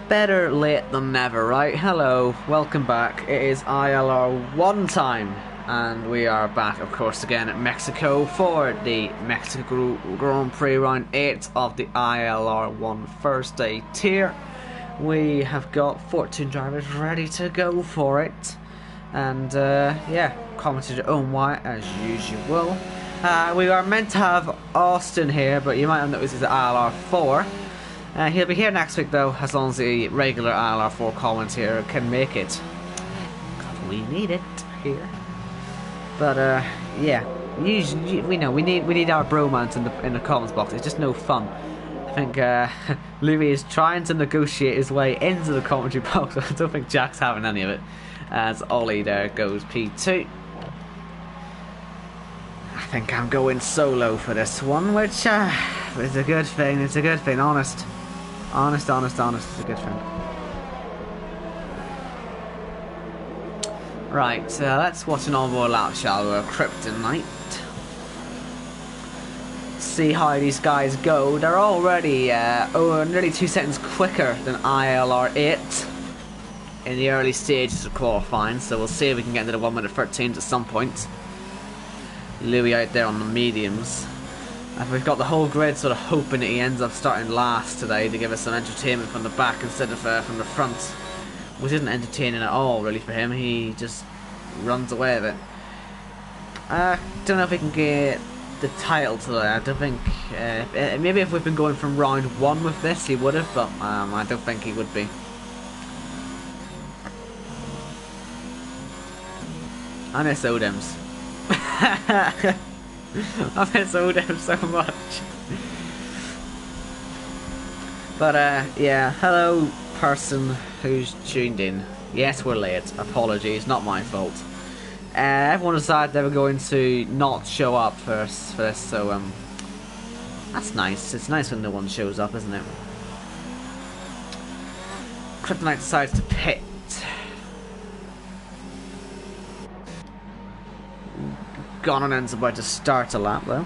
Better late than never, right? Hello, welcome back. It is ILR1 time, and we are back, of course, again at Mexico for the Mexico Grand Prix round 8 of the ILR1 first day tier. We have got 14 drivers ready to go for it, and yeah, commentator Owen White as usual. We are meant to have Austin here, but you might have noticed it's at ILR4. He'll be here next week though, as long as the regular ILR4 commentator can make it. God, we need it here. But yeah, usually we know we need our bromance in the comments box. It's just no fun. I think Louis is trying to negotiate his way into the commentary box. I don't think Jack's having any of it. As Ollie there goes P2. I think I'm going solo for this one, which is a good thing. It's a good thing, honest. Honest, it's a good thing. Right, let's watch an onboard lap, shall we? Kryptonite. See how these guys go. They're already nearly 2 seconds quicker than ILR8 in the early stages of qualifying, so we'll see if we can get into the 1 minute 13s at some point. Louis out there on the mediums. We've got the whole grid sort of hoping that he ends up starting last today to give us some entertainment from the back instead of from the front, which isn't entertaining at all really for him. He just runs away with it. Don't know if he can get the title today. I don't think maybe if we've been going from round 1 with this he would have, but I don't think he would be. I miss Odems. I miss Odem so much. But yeah, hello person who's tuned in. Yes, we're late. Apologies, not my fault. Everyone decided they were going to not show up for this, so that's nice. It's nice when no one shows up, isn't it? Kryptonite decides to pit. Gonanen's about to start a lap though.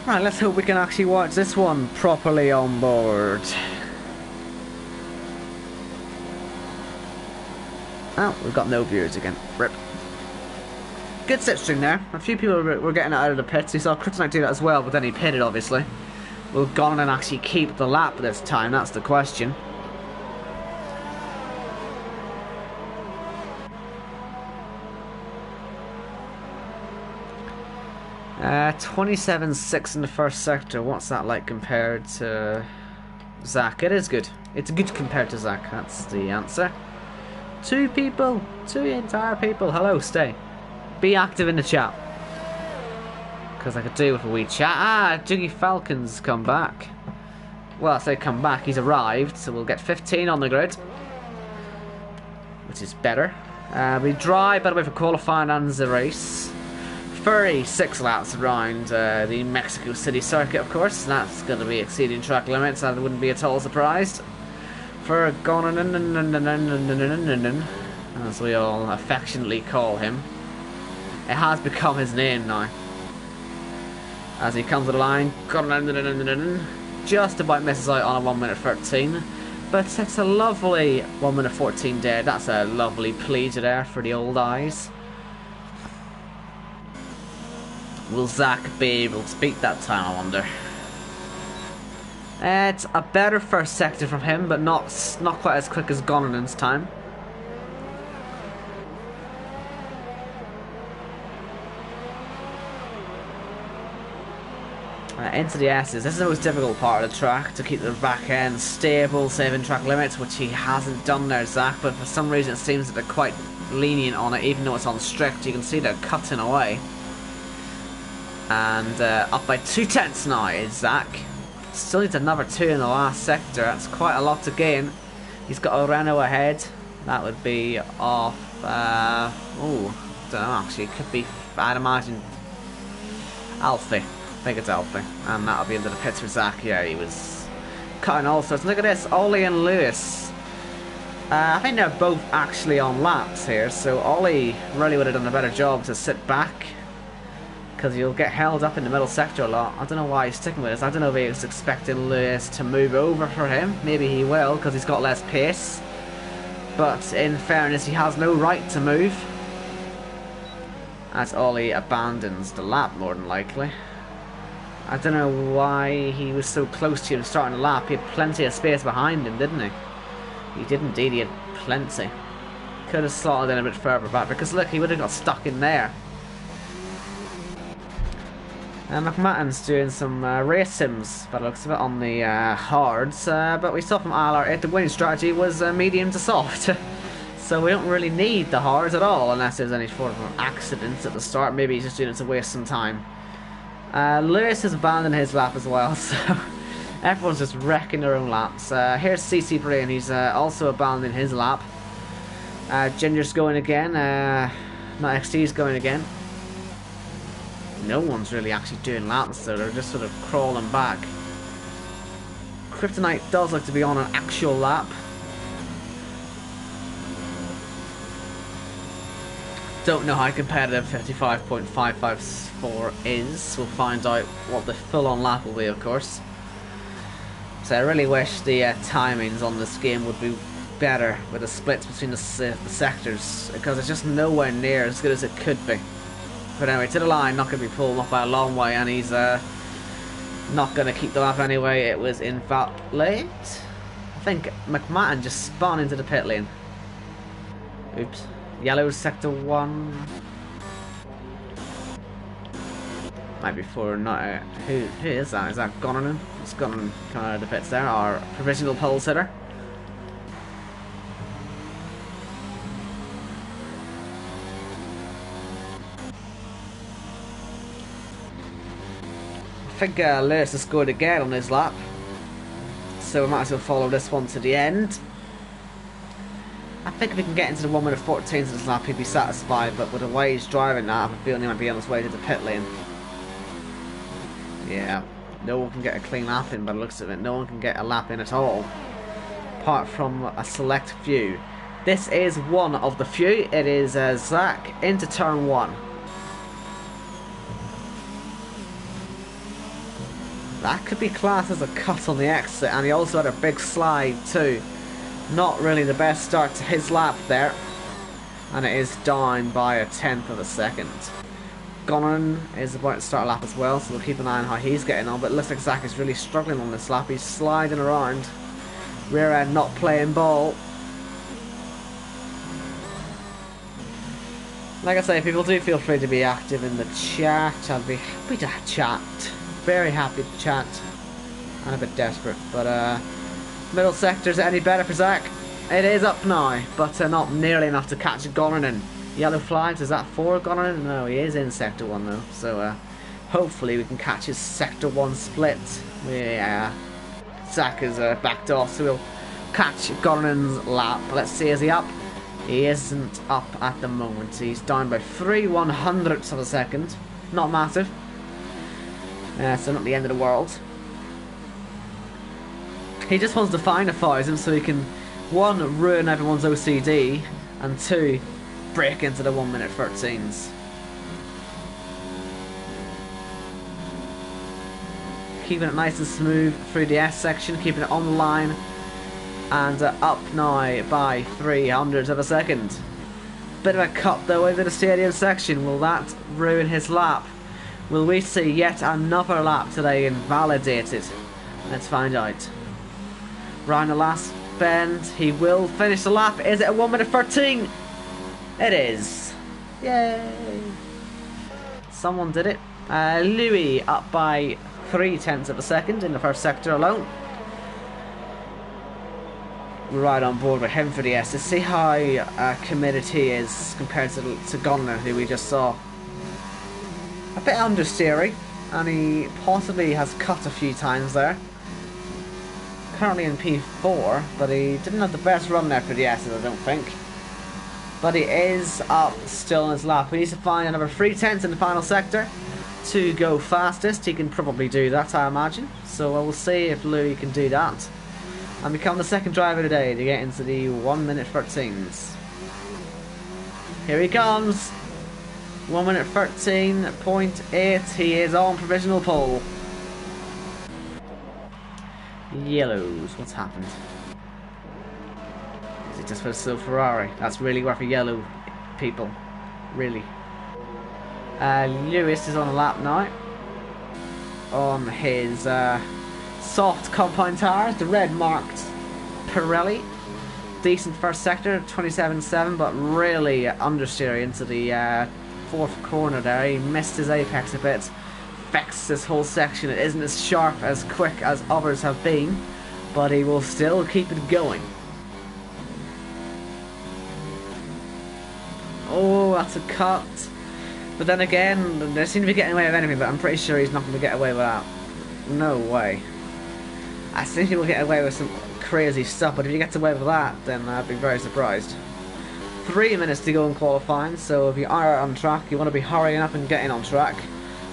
Right, let's hope we can actually watch this one properly on board. Oh, we've got no viewers again. Rip. Good slipstream there. A few people were getting out of the pits. We saw Kryptonite do that as well, but then he pitted obviously. Will Gonan actually keep the lap this time? That's the question. Uh, 27.6 in the first sector. What's that like compared to Zach? It is good. It's good compared to Zach. That's the answer. 2 people. 2 entire people. Hello, stay. Be active in the chat. Because I could do with a wee chat. Ah, Jiggy Falcon's come back. Well, I say come back, he's arrived, so we'll get 15 on the grid, which is better. We dry, by the way, for qualifying and the race. 36 laps around the Mexico City circuit, of course. That's going to be exceeding track limits, I wouldn't be at all surprised. For Gonan, as we all affectionately call him. It has become his name now. As he comes to the line, just about misses out on a 1 minute 13, but it's a lovely 1 minute 14 there. That's a lovely pleasure there for the old eyes. Will Zach be able to beat that time, I wonder? It's a better first sector from him, but not quite as quick as Gonanen's time. Into the S's. This is the most difficult part of the track, to keep the back end stable, saving track limits, which he hasn't done there, Zach, but for some reason it seems that they're quite lenient on it, even though it's on strict. You can see they're cutting away. And up by 2/10 now is Zach. Still needs another 2 in the last sector. That's quite a lot to gain. He's got a Renault ahead. That would be off. Oh, don't know actually. Could be, I'd imagine, Alfie. I think it's Alfie, and that'll be into the pits for Zach. Yeah, he was cutting all sorts. Look at this, Ollie and Lewis. I think they're both actually on laps here, so Ollie really would have done a better job to sit back because you'll get held up in the middle sector a lot. I don't know why he's sticking with us. I don't know if he was expecting Lewis to move over for him. Maybe he will, because he's got less pace. But in fairness, he has no right to move, as Ollie abandons the lap, more than likely. I don't know why he was so close to him starting the lap. He had plenty of space behind him, didn't he? He did indeed, he had plenty. Could have slotted in a bit further back, because look, he would have got stuck in there. McMahon's doing some race sims, by the looks of it, on the hards. But we saw from ILR the winning strategy was medium to soft. So we don't really need the hards at all, unless there's any sort of accidents at the start. Maybe he's just doing it to waste some time. Lewis has abandoned his lap as well, so everyone's just wrecking their own laps. Here's CC Prix, and he's also abandoning his lap. Ginger's going again. Not XT's going again. No one's really actually doing laps, so they're just sort of crawling back. Kryptonite does like to be on an actual lap. Don't know how competitive 55.554 is. We'll find out what the full-on lap will be, of course. So I really wish the timings on this game would be better with the splits between the sectors, because it's just nowhere near as good as it could be. But anyway, to the line, not going to be pulled off by a long way, and he's not going to keep the lap anyway. It was invalid. I think McMahon just spun into the pit lane. Oops. Yellow sector 1. Might be for not. Who is that? Is that Gonnan? It's Gonnan coming out of the pits there, our provisional pole sitter. I think Lewis has scored again on his lap, so we might as well follow this one to the end. I think if we can get into the 1 minute 14 of this lap, he'd be satisfied, but with the way he's driving now, I have a feeling he might be on his way to the pit lane. Yeah, no one can get a clean lap in by the looks of it. No one can get a lap in at all, apart from a select few. This is one of the few. It is Zach into turn 1. That could be classed as a cut on the exit, and he also had a big slide too. Not really the best start to his lap there, and it is down by a 1/10 of a second. Gonnan is about to start a lap as well, so we'll keep an eye on how he's getting on, but it looks like Zach is really struggling on this lap. He's sliding around, rear end not playing ball. Like I say, people do feel free to be active in the chat. I'd be happy to chat, very happy to chat, and a bit desperate, but middle sector, is it any better for Zach? It is up now, but not nearly enough to catch Gonnan. Yellow flags, is that for Gonnan? No, he is in sector 1 though, so hopefully we can catch his sector 1 split. Yeah, Zach is backed off, so we'll catch Gonnan's lap. Let's see, is he up? He isn't up at the moment. He's down by 3/100ths of a second. Not massive. So not the end of the world. He just wants to find 1,000 so he can, 1, ruin everyone's OCD, and 2, break into the 1 minute 13s. Keeping it nice and smooth through the S section, keeping it on the line, and up now by 3/100ths of a second. Bit of a cut though over the stadium section. Will that ruin his lap? Will we see yet another lap today invalidated? Let's find out. Round the last bend, he will finish the lap. Is it a 1 minute 13? It is. Yay! Someone did it. Louis up by 3/10ths of a second in the first sector alone. We're right on board with him for the S. To see how committed he is compared to Gonnan, who we just saw. A bit understeery, and he possibly has cut a few times there. Currently in P4, but he didn't have the best run there for the S's, I don't think. But he is up still in his lap. We need to find another 3/10ths in the final sector to go fastest. He can probably do that, I imagine. So we'll see if Louis can do that and become the second driver today to get into the 1 minute 13s. Here he comes. 1 minute 13.8. He is on provisional pole. Yellows. What's happened? Is it just for the slow Ferrari? That's really worth a yellow, people. Really. Lewis is on a lap now. On his soft compound tires, the red marked Pirelli. Decent first sector, 27.7, but really understeer into the fourth corner there. He missed his apex a bit. Affects this whole section. It isn't as sharp, as quick as others have been, but he will still keep it going. Oh, that's a cut. But then again, they seem to be getting away with anything, but I'm pretty sure he's not going to get away with that. No way. I think he will get away with some crazy stuff, but if he gets away with that, then I'd be very surprised. 3 minutes to go in qualifying, so if you are on track, you want to be hurrying up and getting on track.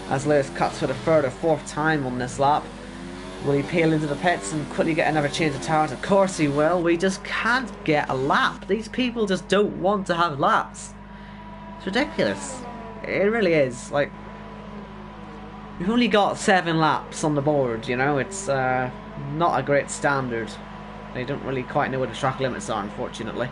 As Lewis cuts for the third or fourth time on this lap. Will he peel into the pits and quickly get another change of tires? Of course he will. We just can't get a lap. These people just don't want to have laps. It's ridiculous. It really is. Like, we've only got 7 laps on the board, you know. It's not a great standard. They don't really quite know what the track limits are, unfortunately.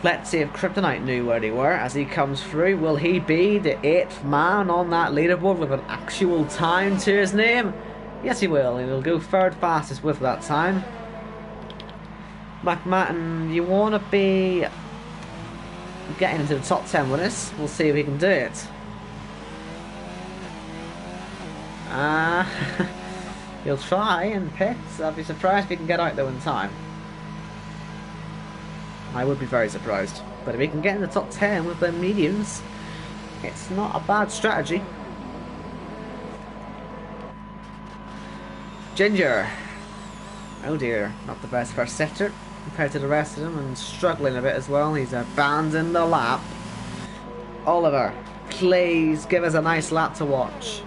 Let's see if Kryptonite knew where they were as he comes through. Will he be the 8th man on that leaderboard with an actual time to his name? Yes, he will. He will go third fastest with that time. McMahon, you want to be getting into the top 10 with us. We'll see if we can do it. He'll try in pits. I'll be surprised if he can get out there in time. I would be very surprised. But if he can get in the top 10 with the mediums, it's not a bad strategy. Ginger. Oh dear, not the best first sector compared to the rest of them, and struggling a bit as well. He's abandoned the lap. Oliver, please give us a nice lap to watch.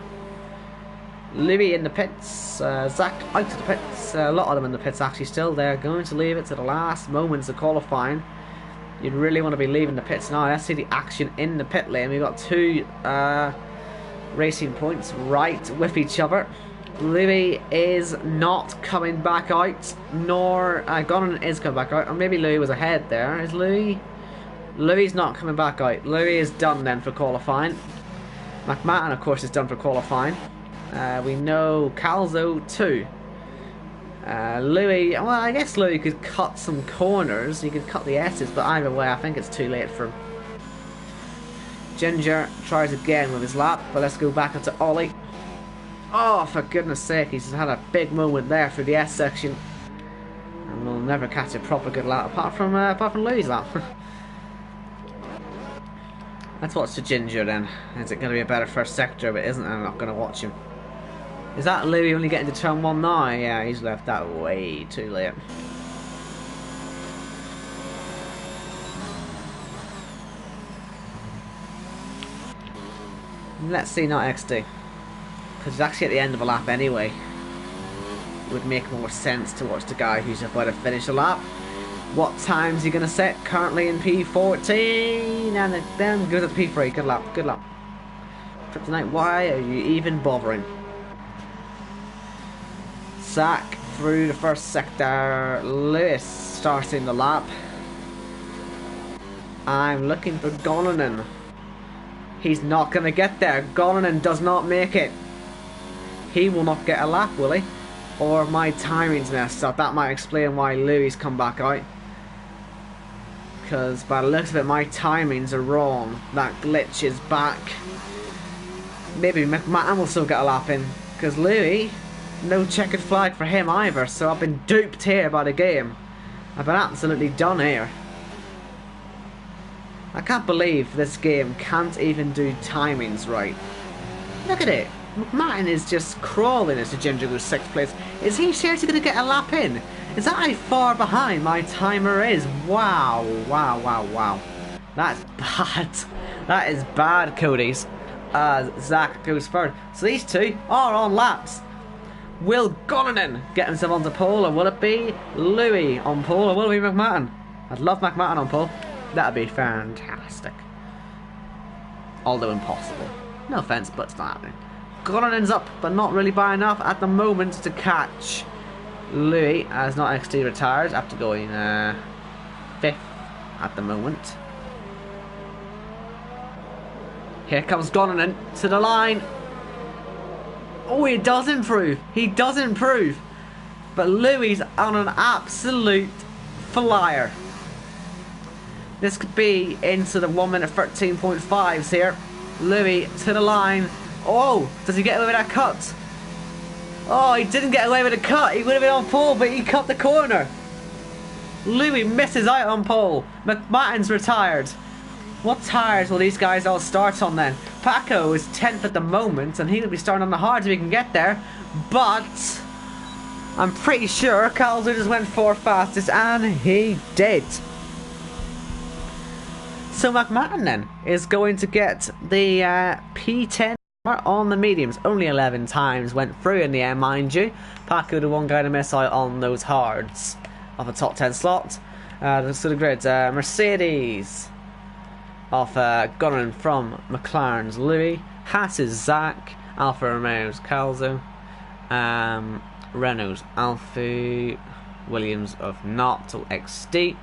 Louis in the pits, Zach out of the pits, a lot of them in the pits actually still. They're going to leave it to the last moments of qualifying. You'd really want to be leaving the pits now. Let's see the action in the pit lane. We've got 2 racing points right with each other. Louis is not coming back out, nor Gonan is coming back out, or maybe Louis was ahead there. Is Louis? Louis not coming back out. Louis is done then for qualifying. McMahon, of course, is done for qualifying. We know Calzo too. Louis, well, I guess Louis could cut some corners. He could cut the S's, but either way, I think it's too late for him. Ginger tries again with his lap, but let's go back into Ollie. Oh, for goodness sake, he's had a big moment there through the S section, and we'll never catch a proper good lap apart from Louis' lap. Let's watch the Ginger then. Is it going to be a better first sector? But isn't, I'm not going to watch him. Is that Louis only getting to turn 1 now? Yeah, he's left that way too late. Let's see, not XD. Because it's actually at the end of a lap anyway. It would make more sense to watch the guy who's about to finish a lap. What time's he going to set? Currently in P14. And then goes to P3. Good lap, good lap. Kryptonite, why are you even bothering? Zach through the first sector. Lewis starting the lap. I'm looking for Gonanen. He's not going to get there. Gonanen does not make it. He will not get a lap, will he? Or my timing's messed up. That might explain why Louis come back out. Because by the looks of it, my timings are wrong. That glitch is back. Maybe McMahon will still get a lap in. Because Louis, no checkered flag for him either. So I've been duped here by the game. I've been absolutely done here. I can't believe this game can't even do timings right. Look at it. McMahon is just crawling as the Ginger goes 6th place. Is he seriously going to get a lap in? Is that how far behind my timer is? Wow, wow, wow, wow. That's bad. That is bad, Cody's. Zach goes third. So these two are on laps. Will Gonanen get himself onto pole, or will it be Louis on pole, or will it be McMahon? I'd love McMahon on pole. That'd be fantastic. although impossible. No offense, but it's not happening. Gordon ends up, but not really by enough at the moment to catch Louis, as not XT retired after going 5th at the moment. Here comes Gordon to the line. Oh, he does improve. He does improve. But Louis on an absolute flyer. This could be into the 1 minute 13.5s here. Louis to the line. Oh, does he get away with that cut? Oh, he didn't get away with a cut. He would have been on pole, but he cut the corner. Louis misses out on pole. McMatten's retired. What tyres will these guys all start on then? Paco is 10th at the moment, and he'll be starting on the hards if he can get there. But I'm pretty sure Calzo just went 4th fastest, and he did. So McMatten then is going to get the P10 on the mediums. Only 11 times went through in the air, mind you. Paco, the one guy to miss out on those hards of a top 10 slot. So the grids, Mercedes off Gunnan from McLaren's Louis, Haas's Zach, Alfa Romeo's Calzo, Renault's Alfie, Williams of Nottle XD,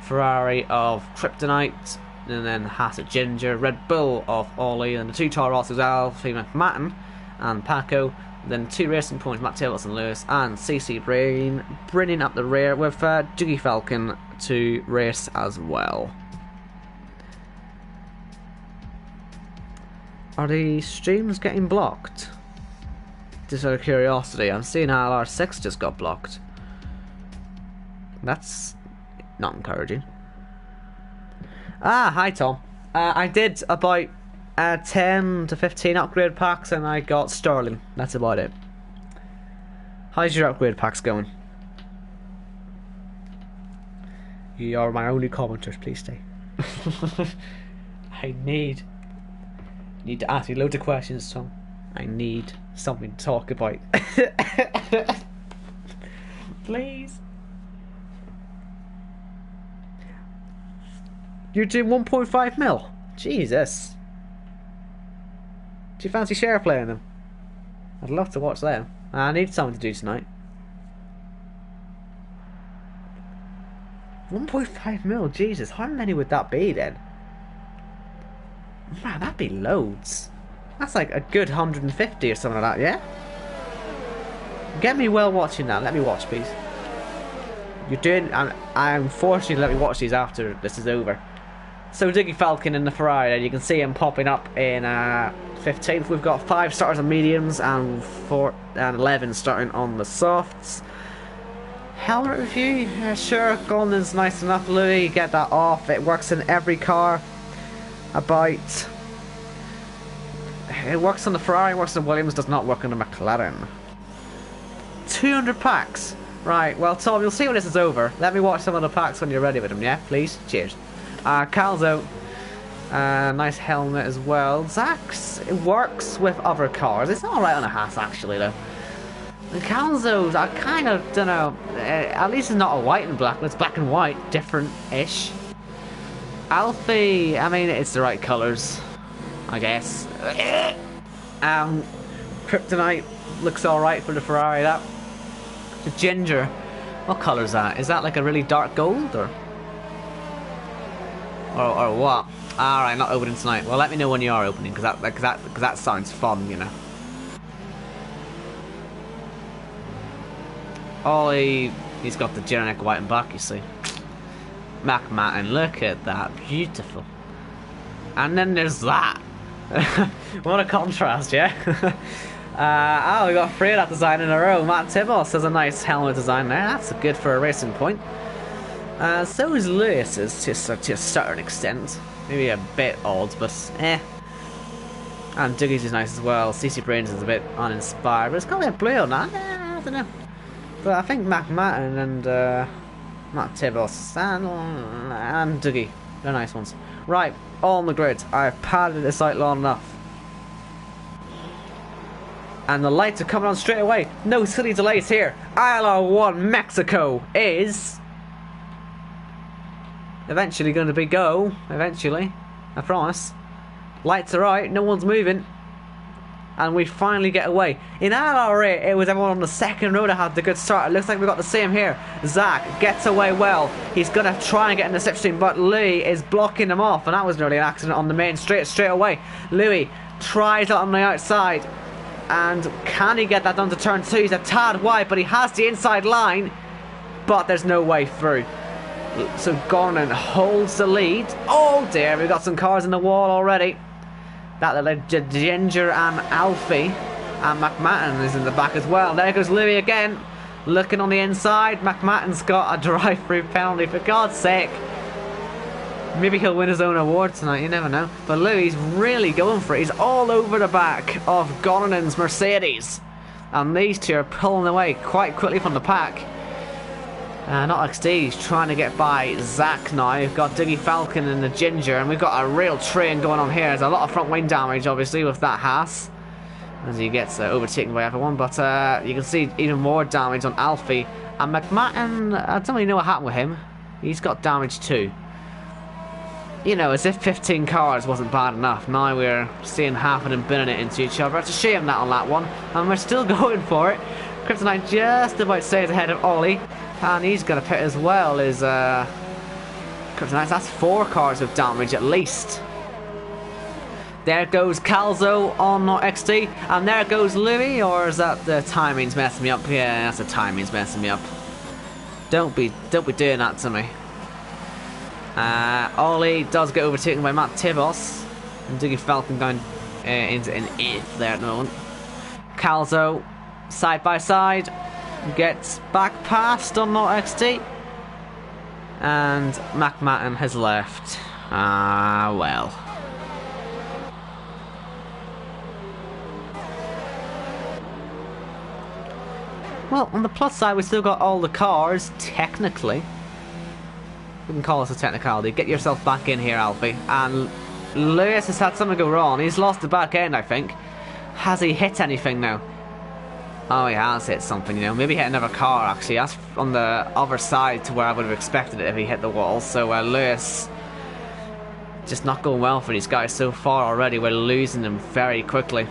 Ferrari of Kryptonite, and then Haas at Ginger, Red Bull of Ollie, and the 2 Toro Rossos, Alfie McMatten and Paco. Then 2 racing points, Matt Taylor and Lewis, and CC Brain bringing up the rear with Dougie Falcon to race as well. Are the streams getting blocked? Just out of curiosity, I'm seeing ILR6 just got blocked. That's not encouraging. Ah, hi Tom. I did about 10 to 15 upgrade packs and I got Sterling. That's about it. How's your upgrade packs going? You are my only commenters, please stay. I need to ask you loads of questions, Tom. I need something to talk about. Please. You're doing 1.5 mil? Jesus. Do you fancy share playing them? I'd love to watch them. I need something to do tonight. 1.5 mil, Jesus. How many would that be then? Man, that'd be loads. That's like a good 150 or something like that, yeah? Get me well watching that. Let me watch, please. You're doing... I'm forcing you to let me watch these after this is over. So Dougie Falcon in the Ferrari, and you can see him popping up in 15th. We've got 5 starters on mediums and 11 starting on the softs. Helmet review, sure, Golden's nice enough. Louis, get that off. It works in every car. It works on the Ferrari, works on the Williams, does not work on the McLaren. 200 packs. Right, well Tom, you'll see when this is over. Let me watch some of the packs when you're ready with them, yeah? Please? Cheers. Calzo, nice helmet as well. Zach's, it works with other cars. It's alright on a Haas actually though. The Calzo's, I kind of don't know. At least it's not a white and black, but it's black and white, different-ish. Alfie, I mean, it's the right colours, I guess. Kryptonite looks alright for the Ferrari. That the Ginger, what colour is that? Is that like a really dark gold or what? Alright, not opening tonight. Well, let me know when you are opening, because that sounds fun, you know. Ollie, he's got the generic white and black, you see. McMatten, look at that, beautiful. And then there's that. What a contrast, yeah? Oh, we got 3 of that design in a row. Matt Tibos has a nice helmet design there. That's good for a racing point. So is Lewis's to a certain extent. Maybe a bit odd, but eh. And Dougie's is nice as well. CC Brains is a bit uninspired, but it's got a bit of blue on that. I don't know. But I think McMatten and Matt Tibos and Dougie, they're nice ones. Right, on the grid. I've padded this out long enough. And the lights are coming on straight away. No silly delays here. ILR1 Mexico is eventually going to be go. Eventually. I promise. Lights are right, no one's moving. And we finally get away. In ILR8, it was everyone on the second row that had the good start. It looks like we got the same here. Zach gets away well. He's going to try and get in the slipstream, but Louis is blocking him off. And that was nearly an accident on the main straight away. Louis tries it on the outside. And can he get that down to turn 2? He's a tad wide, but he has the inside line. But there's no way through. So Gorman holds the lead. Oh dear, we've got some cars in the wall already. That like Ginger and Alfie and McMahon is in the back as well. There goes Louis again, looking on the inside. McMahon's got a drive-through penalty, for God's sake. Maybe he'll win his own award tonight, you never know. But Louis really going for it. He's all over the back of Gornan's Mercedes. And these two are pulling away quite quickly from the pack. Not XD, he's trying to get by Zach now. We've got Diggy Falcon and the Ginger, and we've got a real train going on here. There's a lot of front wing damage, obviously, with that Haas, as he gets overtaken by everyone. But you can see even more damage on Alfie. And McMahon, I don't really know what happened with him. He's got damage too. You know, as if 15 cars wasn't bad enough. Now we're seeing half of them binning it into each other. It's a shame that on that one. And we're still going for it. Kryptonite just about stays ahead of Ollie. And he's going to pit as well as Kryptonite. That's 4 cars with damage at least. There goes Calzo on XD. And there goes Louis. Or is that the timing's messing me up? Yeah, that's the timing's messing me up. Don't be doing that to me. Ollie does get overtaken by Matt Tibos. And Diggy Falcon going into an 8th there at the moment. Calzo, side by side, gets back past on Not XD. And McMahon has left. Well. Well, on the plus side, we still got all the cars, technically. We can call this a technicality. Get yourself back in here, Alfie. And Lewis has had something go wrong. He's lost the back end, I think. Has he hit anything now? Oh, he has hit something, you know. Maybe hit another car, actually. That's on the other side to where I would have expected it if he hit the wall. So, Lewis just not going well for these guys so far already. We're losing them very quickly.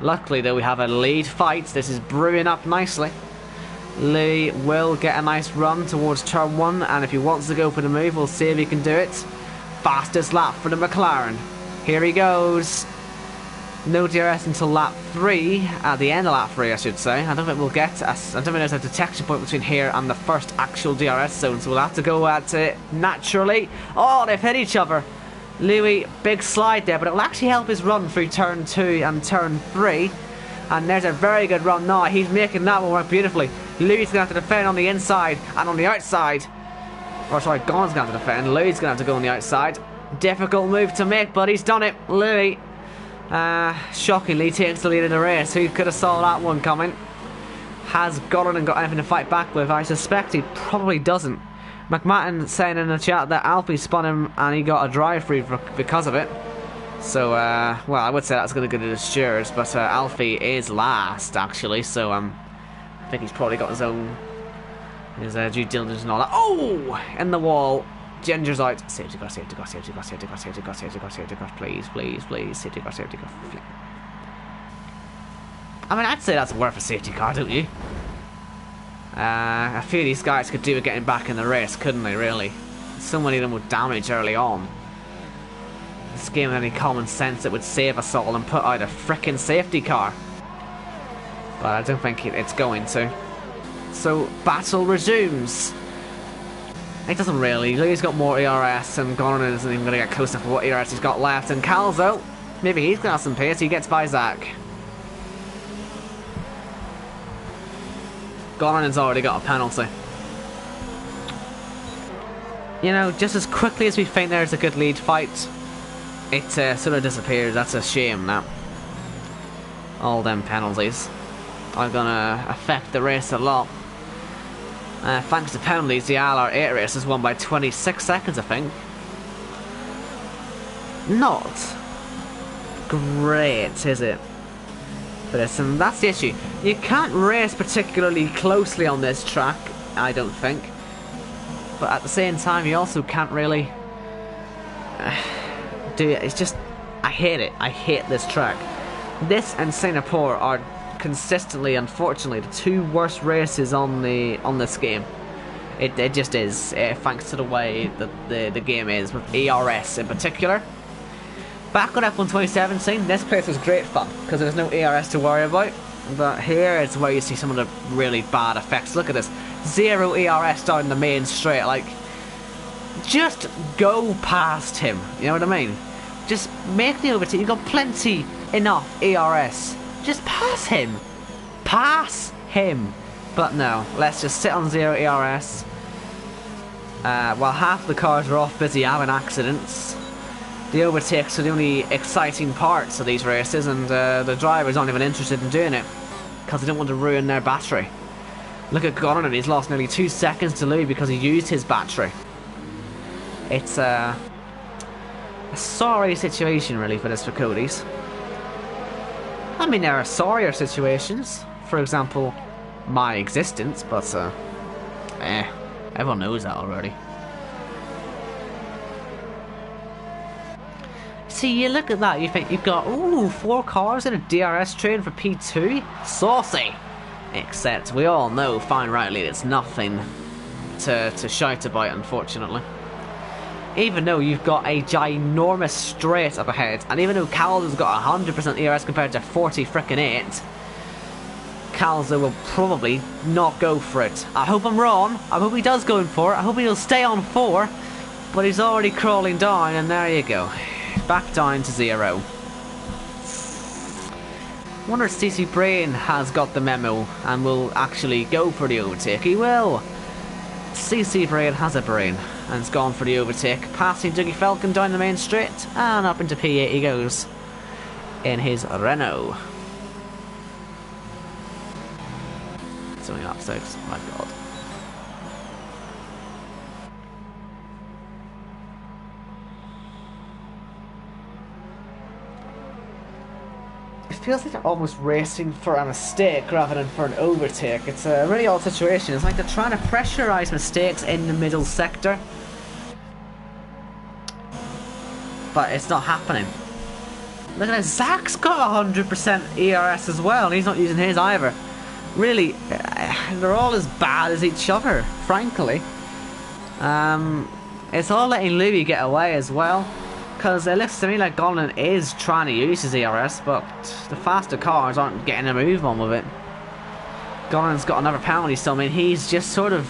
Luckily, though, we have a lead fight. This is brewing up nicely. Lee will get a nice run towards turn 1, and if he wants to go for the move, we'll see if he can do it. Fastest lap for the McLaren. Here he goes. No DRS until lap 3, at the end of lap 3 I should say. I don't think we'll get, I don't think there's a detection point between here and the first actual DRS zone, so we'll have to go at it naturally. Oh, they've hit each other. Louis, big slide there, but it will actually help his run through turn 2 and turn 3. And there's a very good run now. He's making that one work beautifully. Louis is going to have to defend on the inside and on the outside. Or sorry, Gon's going to have to defend. Louis is going to have to go on the outside. Difficult move to make, but he's done it. Louis, shockingly, takes the lead in the race. Who could have saw that one coming? Has Goddard got anything to fight back with? I suspect he probably doesn't. McMahon saying in the chat that Alfie spun him and he got a drive-through because of it. So, well, I would say that's going to go to the stewards, but Alfie is last, actually, so I think he's probably got his own due diligence and all that. Oh! In the wall. Ginger's out. Safety car, safety car, safety car, safety car, safety car, safety car, safety car, please, please, please, safety car, safety car. I mean, I'd say that's worth a safety car, don't you? A few of these guys could do with getting back in the race, couldn't they, really? So many of them with damage early on. This game had any common sense, it would save us all and put out a frickin' safety car. But I don't think it's going to. So, battle resumes. It doesn't really. Louis got more ERS and Gonan isn't even going to get close enough for what ERS he's got left. And Calzo, maybe he's going to have some pace. He gets by Zach. Gonan's already got a penalty. You know, just as quickly as we think there's a good lead fight, it sort of disappears. That's a shame now. All them penalties are going to affect the race a lot. Thanks to penalties, the ILR8 race is won by 26 seconds, I think. Not great, is it? But that's the issue. You can't race particularly closely on this track, I don't think. But at the same time, you also can't really do it. It's just I hate it. I hate this track. This and Singapore are consistently, unfortunately, the two worst races on this game. It just is, thanks to the way that the game is, with ERS in particular. Back on F1 2017, this place was great fun, because there was no ERS to worry about. But here is where you see some of the really bad effects. Look at this. 0 ERS down the main straight. Like, just go past him. You know what I mean? Just make the overtake. You've got plenty enough ERS. Just pass him. Pass him. But no, let's just sit on 0 ERS. While half the cars are off busy having accidents. The overtakes are the only exciting parts of these races, and the drivers aren't even interested in doing it because they don't want to ruin their battery. Look at Goddard, he's lost nearly 2 seconds to Louis because he used his battery. It's a sorry situation really for this for Cody's. I mean, there are sorrier situations, for example my existence, but everyone knows that already. See, you look at that, you think you've got, ooh, 4 cars in a DRS train for P2? Saucy! Except we all know, fine rightly, it's nothing to shout about, unfortunately. Even though you've got a ginormous straight up ahead, and even though Calzo has got 100% ERS compared to 40 frickin' 8, Calzo will probably not go for it. I hope I'm wrong, I hope he does go in for it, I hope he'll stay on 4, but he's already crawling down, and there you go. Back down to 0. I wonder if CC Brain has got the memo and will actually go for the overtake. He will! CC Brain has a brain and has gone for the overtake, passing Dougie Falcon down the main straight, and up into P8 he goes in his Renault. It's only lap 6, oh my god. It feels like they're almost racing for a mistake rather than for an overtake. It's a really odd situation. It's like they're trying to pressurise mistakes in the middle sector, but it's not happening. Look at that, Zach's got 100% ERS as well, and he's not using his either. Really, they're all as bad as each other, frankly. It's all letting Louis get away as well. Because it looks to me like Golan is trying to use his ERS, but the faster cars aren't getting a move on with it. Golan's got another penalty still. I mean, he's just sort of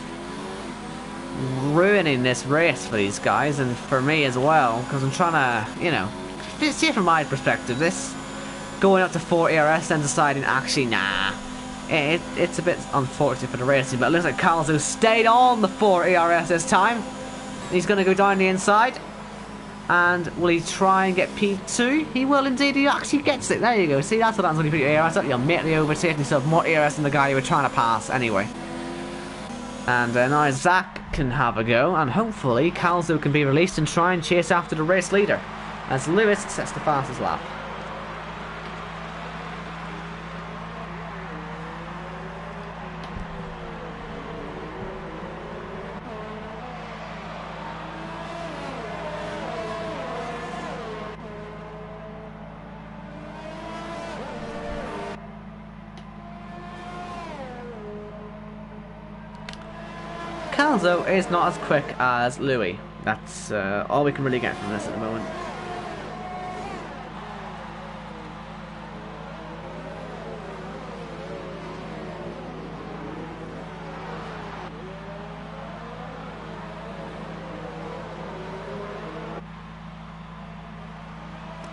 ruining this race for these guys, and for me as well, because I'm trying to, you know, see it from my perspective. This going up to 4 ERS and deciding, actually, nah. It's a bit unfortunate for the racing, but it looks like Calzo stayed on the 4 ERS this time. He's going to go down the inside. And will he try and get P2? He will indeed, he actually gets it. There you go. See, that's what happens when you put your ERS up. You'll make the overtake and you still have more ERS than the guy you were trying to pass anyway. And now Zach can have a go, and hopefully Calzo can be released and try and chase after the race leader, as Lewis sets the fastest lap. Calzo is not as quick as Louis. That's all we can really get from this at the moment.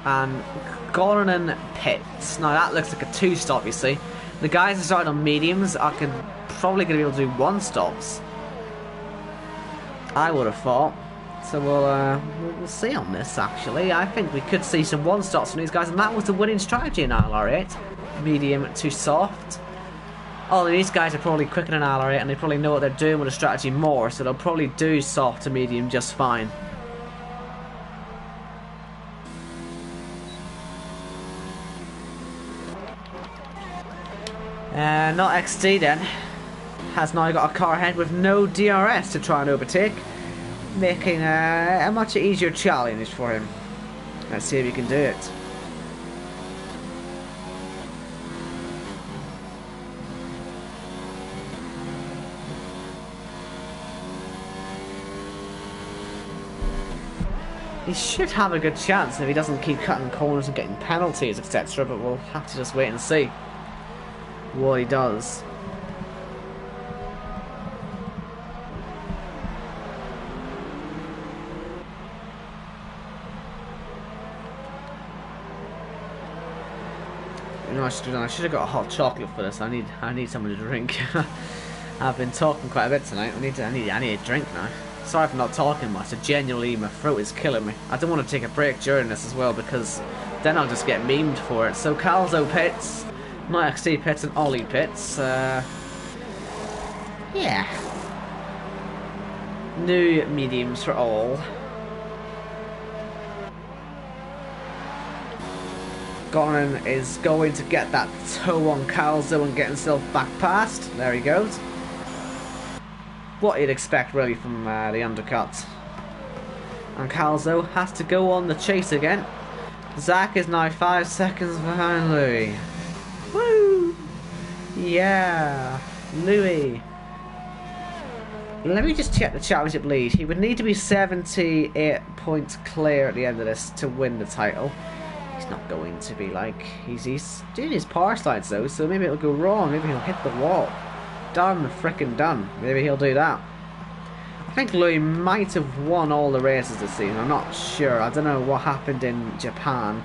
And Gordon pits. Now that looks like a 2-stop, you see. The guys that started on mediums are probably going to be able to do 1-stops. I would have thought. So we'll see on this, actually. I think we could see some 1-stops from these guys, and that was the winning strategy in ILR8. Medium to soft. Although these guys are probably quicker than ILR8, and they probably know what they're doing with the strategy more, so they'll probably do soft to medium just fine. Not XD then. Has now got a car ahead with no DRS to try and overtake, making a much easier challenge for him. Let's see if he can do it. He should have a good chance if he doesn't keep cutting corners and getting penalties, etc. But we'll have to just wait and see what he does. You know what I should have done? I should have got a hot chocolate for this. I need something to drink. I've been talking quite a bit tonight. I need a drink now. Sorry for not talking much. Genuinely, my throat is killing me. I don't want to take a break during this as well because then I'll just get memed for it. So Calzo pits, MyXT pits, and Ollie pits. Yeah. New mediums for all. Gonan is going to get that toe on Calzo and get himself back past. There he goes. What you'd expect really from the undercut. And Calzo has to go on the chase again. Zach is now 5 seconds behind Louis. Woo! Yeah, Louis. Let me just check the championship lead. He would need to be 78 points clear at the end of this to win the title. He's not going to be like... He's doing his power slides though, so maybe it'll go wrong. Maybe he'll hit the wall. Done, frickin' done. Maybe he'll do that. I think Louis might have won all the races this season. I'm not sure. I don't know what happened in Japan,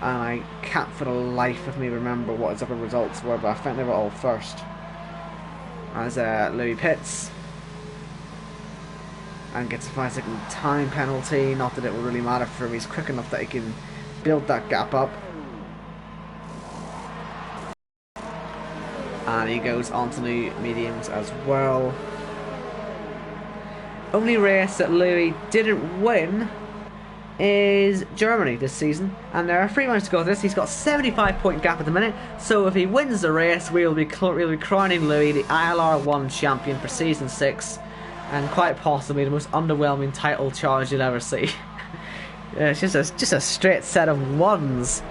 and I can't for the life of me remember what his other results were, but I think they were all first. As Louis pits and gets a 5-second time penalty. Not that it will really matter for him. He's quick enough that he can build that gap up. And he goes on to new mediums as well. Only race that Louis didn't win is Germany this season. And there are 3 rounds to go to this. He's got a 75-point gap at the minute. So if he wins the race, we'll be crowning Louis the ILR1 champion for season 6. And quite possibly the most underwhelming title charge you'll ever see. It's just a straight set of ones.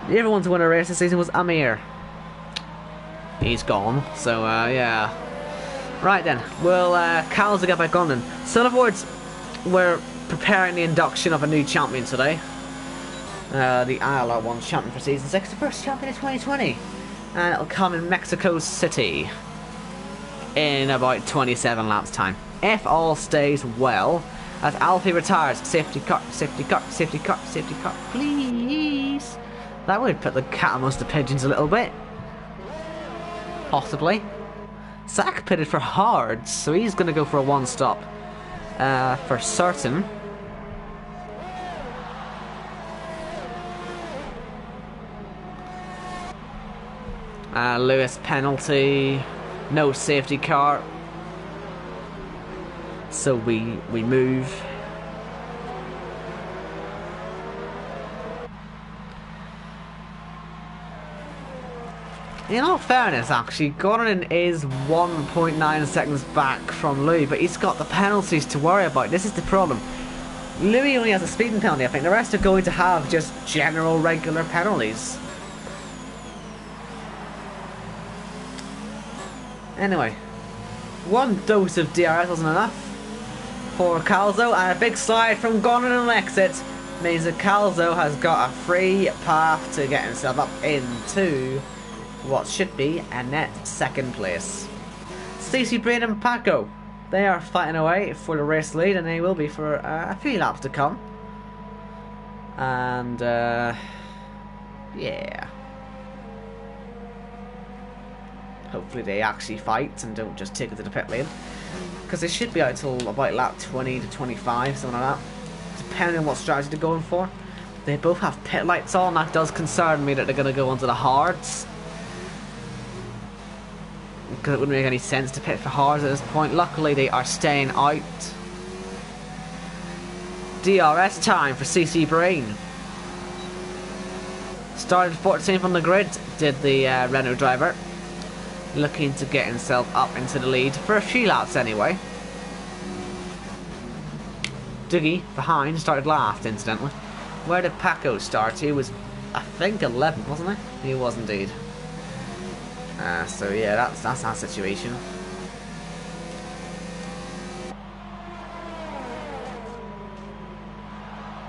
The other one to win a race this season was Amir. He's gone, so yeah. Right then, we'll Cal's get back on then. So in other words, we're preparing the induction of a new champion today. The ILR1 champion for season 6, the first champion of 2020. And it'll come in Mexico City in about 27 laps time. If all stays well, as Alfie retires. Safety car, safety car, safety car, safety car, please. That would put the cat amongst the pigeons a little bit. Possibly. Zach pitted for hards, so he's going to go for a one-stop for certain. Lewis penalty, no safety car, so we move. In all fairness, actually, Gordon is 1.9 seconds back from Louis, but he's got the penalties to worry about. This is the problem. Louis only has a speeding penalty, I think. The rest are going to have just general, regular penalties. Anyway, one dose of DRS wasn't enough for Calzo, and a big slide from Gordon and exit means that Calzo has got a free path to get himself up into what should be a net second place. Stacey, Brain and Paco, they are fighting away for the race lead, and they will be for a few laps to come. And yeah, hopefully they actually fight and don't just take it to the pit lane, because they should be out till about lap 20 to 25, something like that, depending on what strategy they're going for. They both have pit lights on. That does concern me that they're going to go onto the hards, because it wouldn't make any sense to pit for hards at this point. Luckily they are staying out. DRS time for CC Brain. Started 14th on the grid, did the Renault driver. Looking to get himself up into the lead for a few laps anyway. Dougie behind, started last incidentally. Where did Paco start? He was, I think, 11th, wasn't he? He was indeed. So yeah, that's our situation.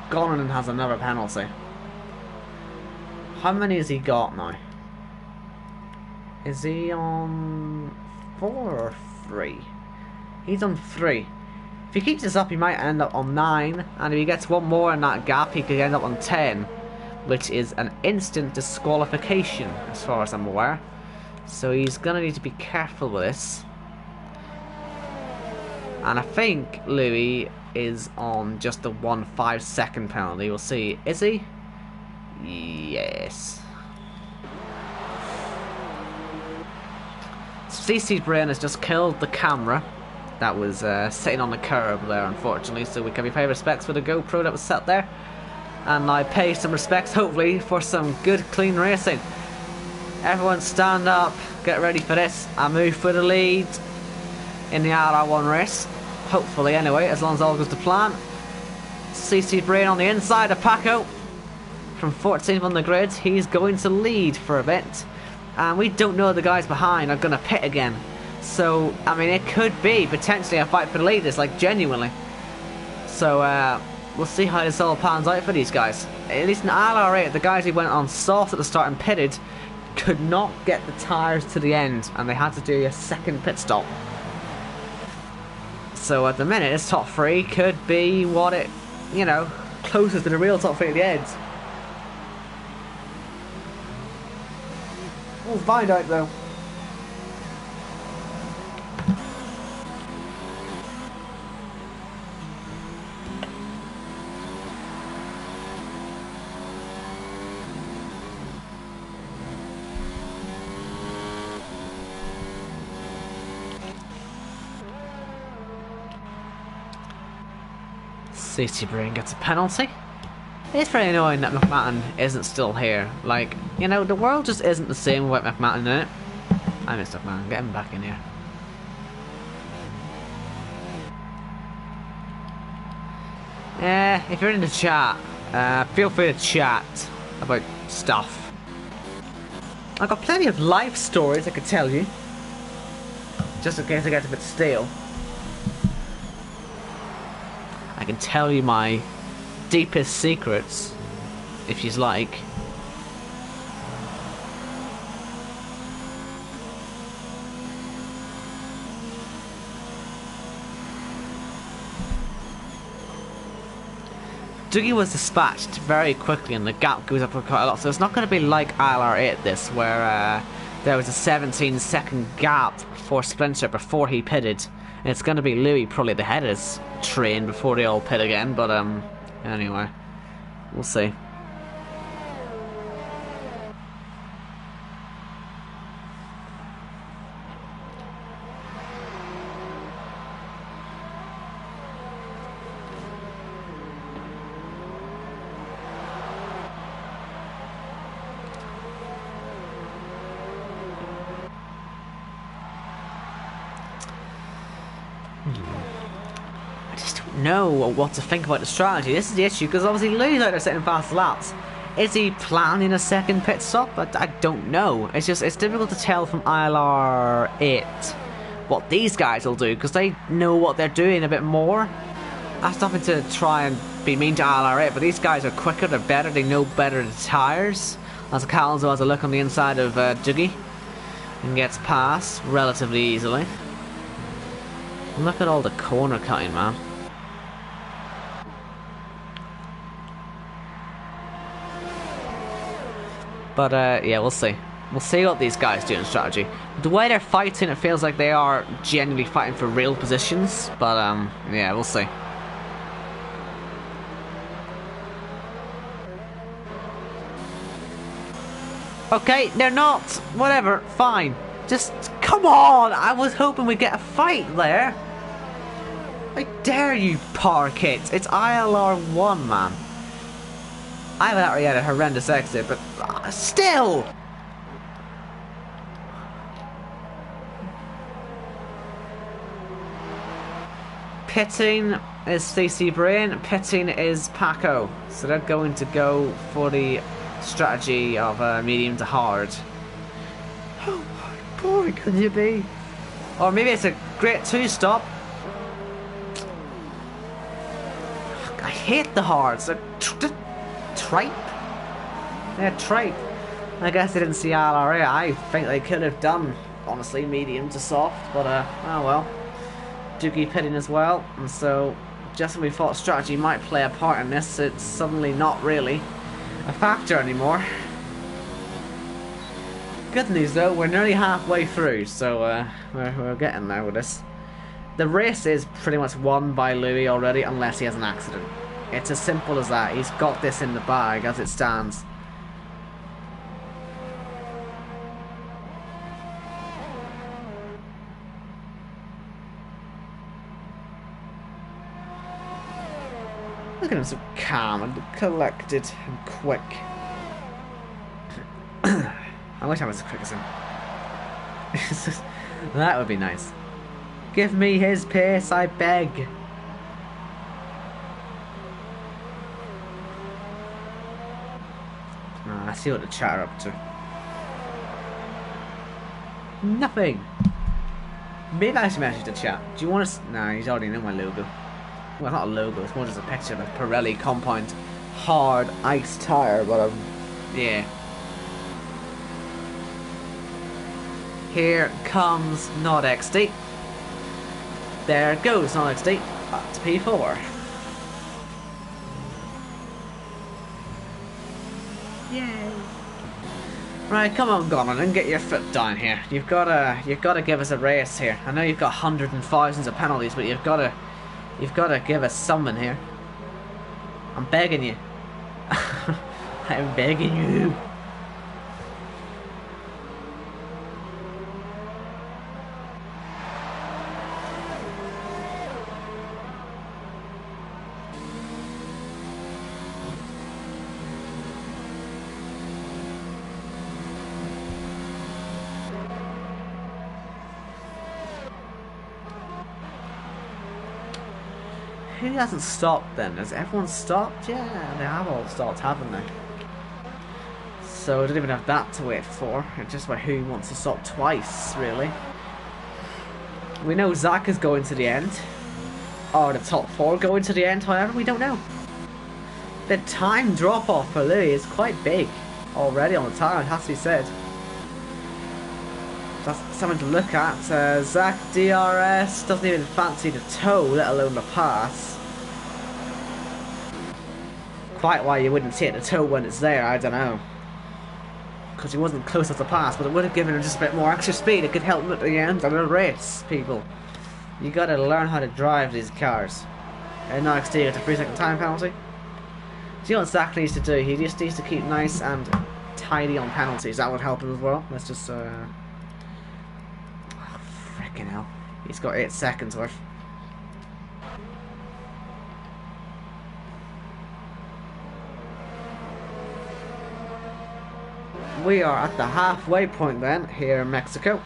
Gonan has another penalty. How many has he got now? Is he on 4 or 3? He's on 3. If he keeps this up, he might end up on 9, and if he gets one more in that gap, he could end up on 10, which is an instant disqualification, as far as I'm aware. So he's gonna need to be careful with this. And I think Louis is on just the 1 5-second penalty. We'll see. Is he? Yes. CC Brain has just killed the camera that was sitting on the curb there, unfortunately, so we can pay respects for the GoPro that was set there, and I pay some respects hopefully for some good clean racing. Everyone stand up, get ready for this. I move for the lead in the ILR1 race, hopefully anyway, as long as all goes to plan. CC Brain on the inside of Paco from 14th on the grid. He's going to lead for a bit, and we don't know the guys behind are going to pit again. So, I mean, it could be potentially a fight for the lead, it's like genuinely. So, we'll see how this all pans out for these guys. At least in ILR8, the guys who went on soft at the start and pitted could not get the tyres to the end, and they had to do a second pit stop. So, at the minute, this top 3 could be what it, you know, closest to the real top 3 at the end. We'll find out though. CC Brain gets a penalty. It's very annoying that McMahon isn't still here. Like, you know, the world just isn't the same without McMahon in it. I missed McMahon. Get him back in here. If you're in the chat, feel free to chat about stuff. I've got plenty of life stories I could tell you, just in case I get a bit stale. I can tell you my deepest secrets, if you'd like. Dougie was dispatched very quickly and the gap goes up quite a lot, so it's not going to be like ILR8 this, where there was a 17-second gap for Splinter before he pitted. And it's going to be Louis probably the head of his train before they all pit again, but anyway, we'll see. I just don't know what to think about the strategy. This is the issue, because obviously Lou's out there setting fast laps. Is he planning a second pit stop? I don't know. It's difficult to tell from ILR8 what these guys will do, because they know what they're doing a bit more. That's nothing to try and be mean to ILR8, but these guys are quicker, they're better, they know better the tyres. As Calzo has a look on the inside of Dougie and gets past relatively easily. Look at all the corner cutting, man. But yeah, we'll see. We'll see what these guys do in strategy. The way they're fighting, it feels like they are genuinely fighting for real positions. But yeah, we'll see. Okay, they're not. Whatever, fine. Just come on! I was hoping we'd get a fight there. I dare you, power kids. It's ILR1, man. I've already had a horrendous exit, but still! Pitting is Stacey Brain, pitting is Paco. So they're going to go for the strategy of medium to hard. How boring could you be? Or maybe it's a great two-stop. I hate the hards. Tripe? Yeah, tripe. I guess they didn't see ILRA. I think they could have done, honestly, medium to soft, but oh well. Doogie pitting as well, and so just when we thought strategy might play a part in this, it's suddenly not really a factor anymore. Good news though, we're nearly halfway through, so we're getting there with this. The race is pretty much won by Louis already, unless he has an accident. It's as simple as that. He's got this in the bag as it stands. Look at him so calm and collected and quick. I wish I was as quick as him. That would be nice. Give me his pace, I beg. I see what the chat are up to. Nothing. Maybe I should message the chat. Do you want to? Nah, he's already know my logo. Well, not a logo. It's more just a picture of a Pirelli compound hard ice tire. But yeah. Here comes Not XD. There goes Not XD. Back to P4. Yay! Right, come on, Gonan, and get your foot down here. You've gotta give us a race here. I know you've got hundreds and thousands of penalties, but you've gotta give us something here. I'm begging you. I'm begging you. Who hasn't stopped then? Has everyone stopped? Yeah, they have all stopped, haven't they? So I don't even have that to wait for. It's just about who wants to stop twice, really. We know Zach is going to the end. Or the top four going to the end, however, we don't know. The time drop-off for Louis is quite big already on the time, it has to be said. That's something to look at. Zach DRS doesn't even fancy the toe, let alone the pass. Quite why you wouldn't take the toe when it's there, I don't know. Because he wasn't close enough to pass, but it would have given him just a bit more extra speed. It could help him at the end of the race, people. You gotta learn how to drive these cars. And now XD gets a 3-second time penalty. See what Zach needs to do? He just needs to keep nice and tidy on penalties. That would help him as well. Let's just freaking hell. He's got 8 seconds worth. We are at the halfway point then, here in Mexico.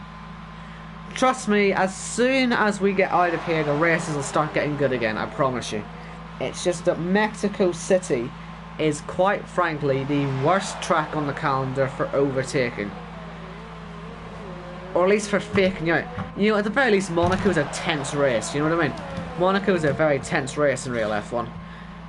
Trust me, as soon as we get out of here, the races will start getting good again, I promise you. It's just that Mexico City is quite frankly the worst track on the calendar for overtaking. Or at least for faking out. You know, at the very least, Monaco's a tense race, you know what I mean? Monaco's a very tense race in real F1.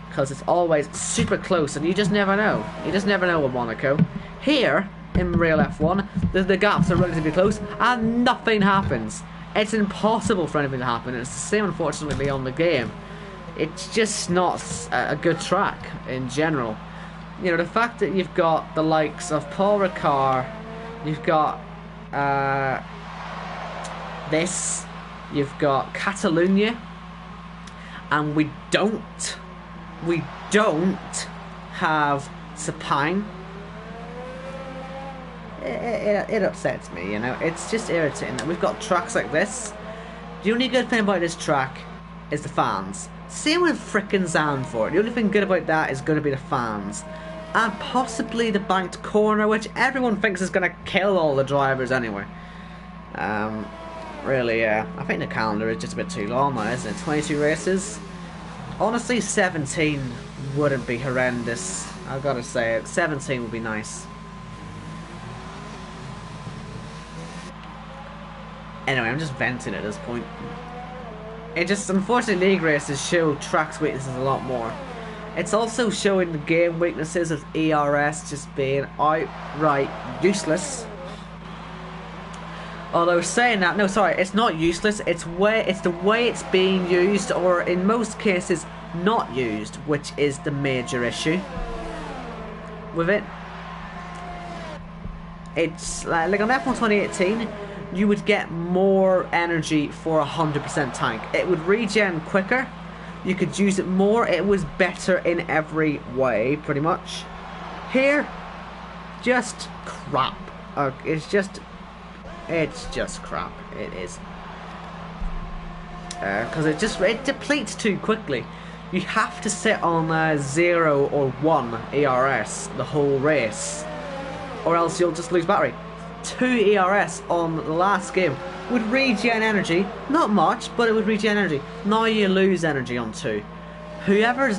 Because it's always super close and you just never know. You just never know with Monaco. Here, in real F1, the gaps are relatively close and nothing happens. It's impossible for anything to happen. It's the same, unfortunately, on the game. It's just not a good track in general. You know, the fact that you've got the likes of Paul Ricard, you've got this, you've got Catalonia, and we don't have Sepang. It upsets me, you know. It's just irritating that we've got tracks like this. The only good thing about this track is the fans. Same with frickin' Zandvoort. The only thing good about that is going to be the fans. And possibly the banked corner, which everyone thinks is going to kill all the drivers anyway. really, I think the calendar is just a bit too long now, isn't it? 22 races. Honestly, 17 wouldn't be horrendous. I've got to say it. 17 would be nice. Anyway, I'm just venting at this point. It just, unfortunately, league races show track's weaknesses a lot more. It's also showing the game weaknesses of ERS just being outright useless. Although saying that, no, sorry, it's not useless. It's the way it's being used, or in most cases, not used, which is the major issue with it. It's like on F1 2018, you would get more energy for 100% tank. It would regen quicker. You could use it more. It was better in every way, pretty much. Here, just crap. It's just crap. It is. Because it depletes too quickly. You have to sit on 0 or 1 ERS the whole race, or else you'll just lose battery. 2 ERS on the last game would regen energy, not much, but it would regen energy. Now you lose energy on 2. Whoever's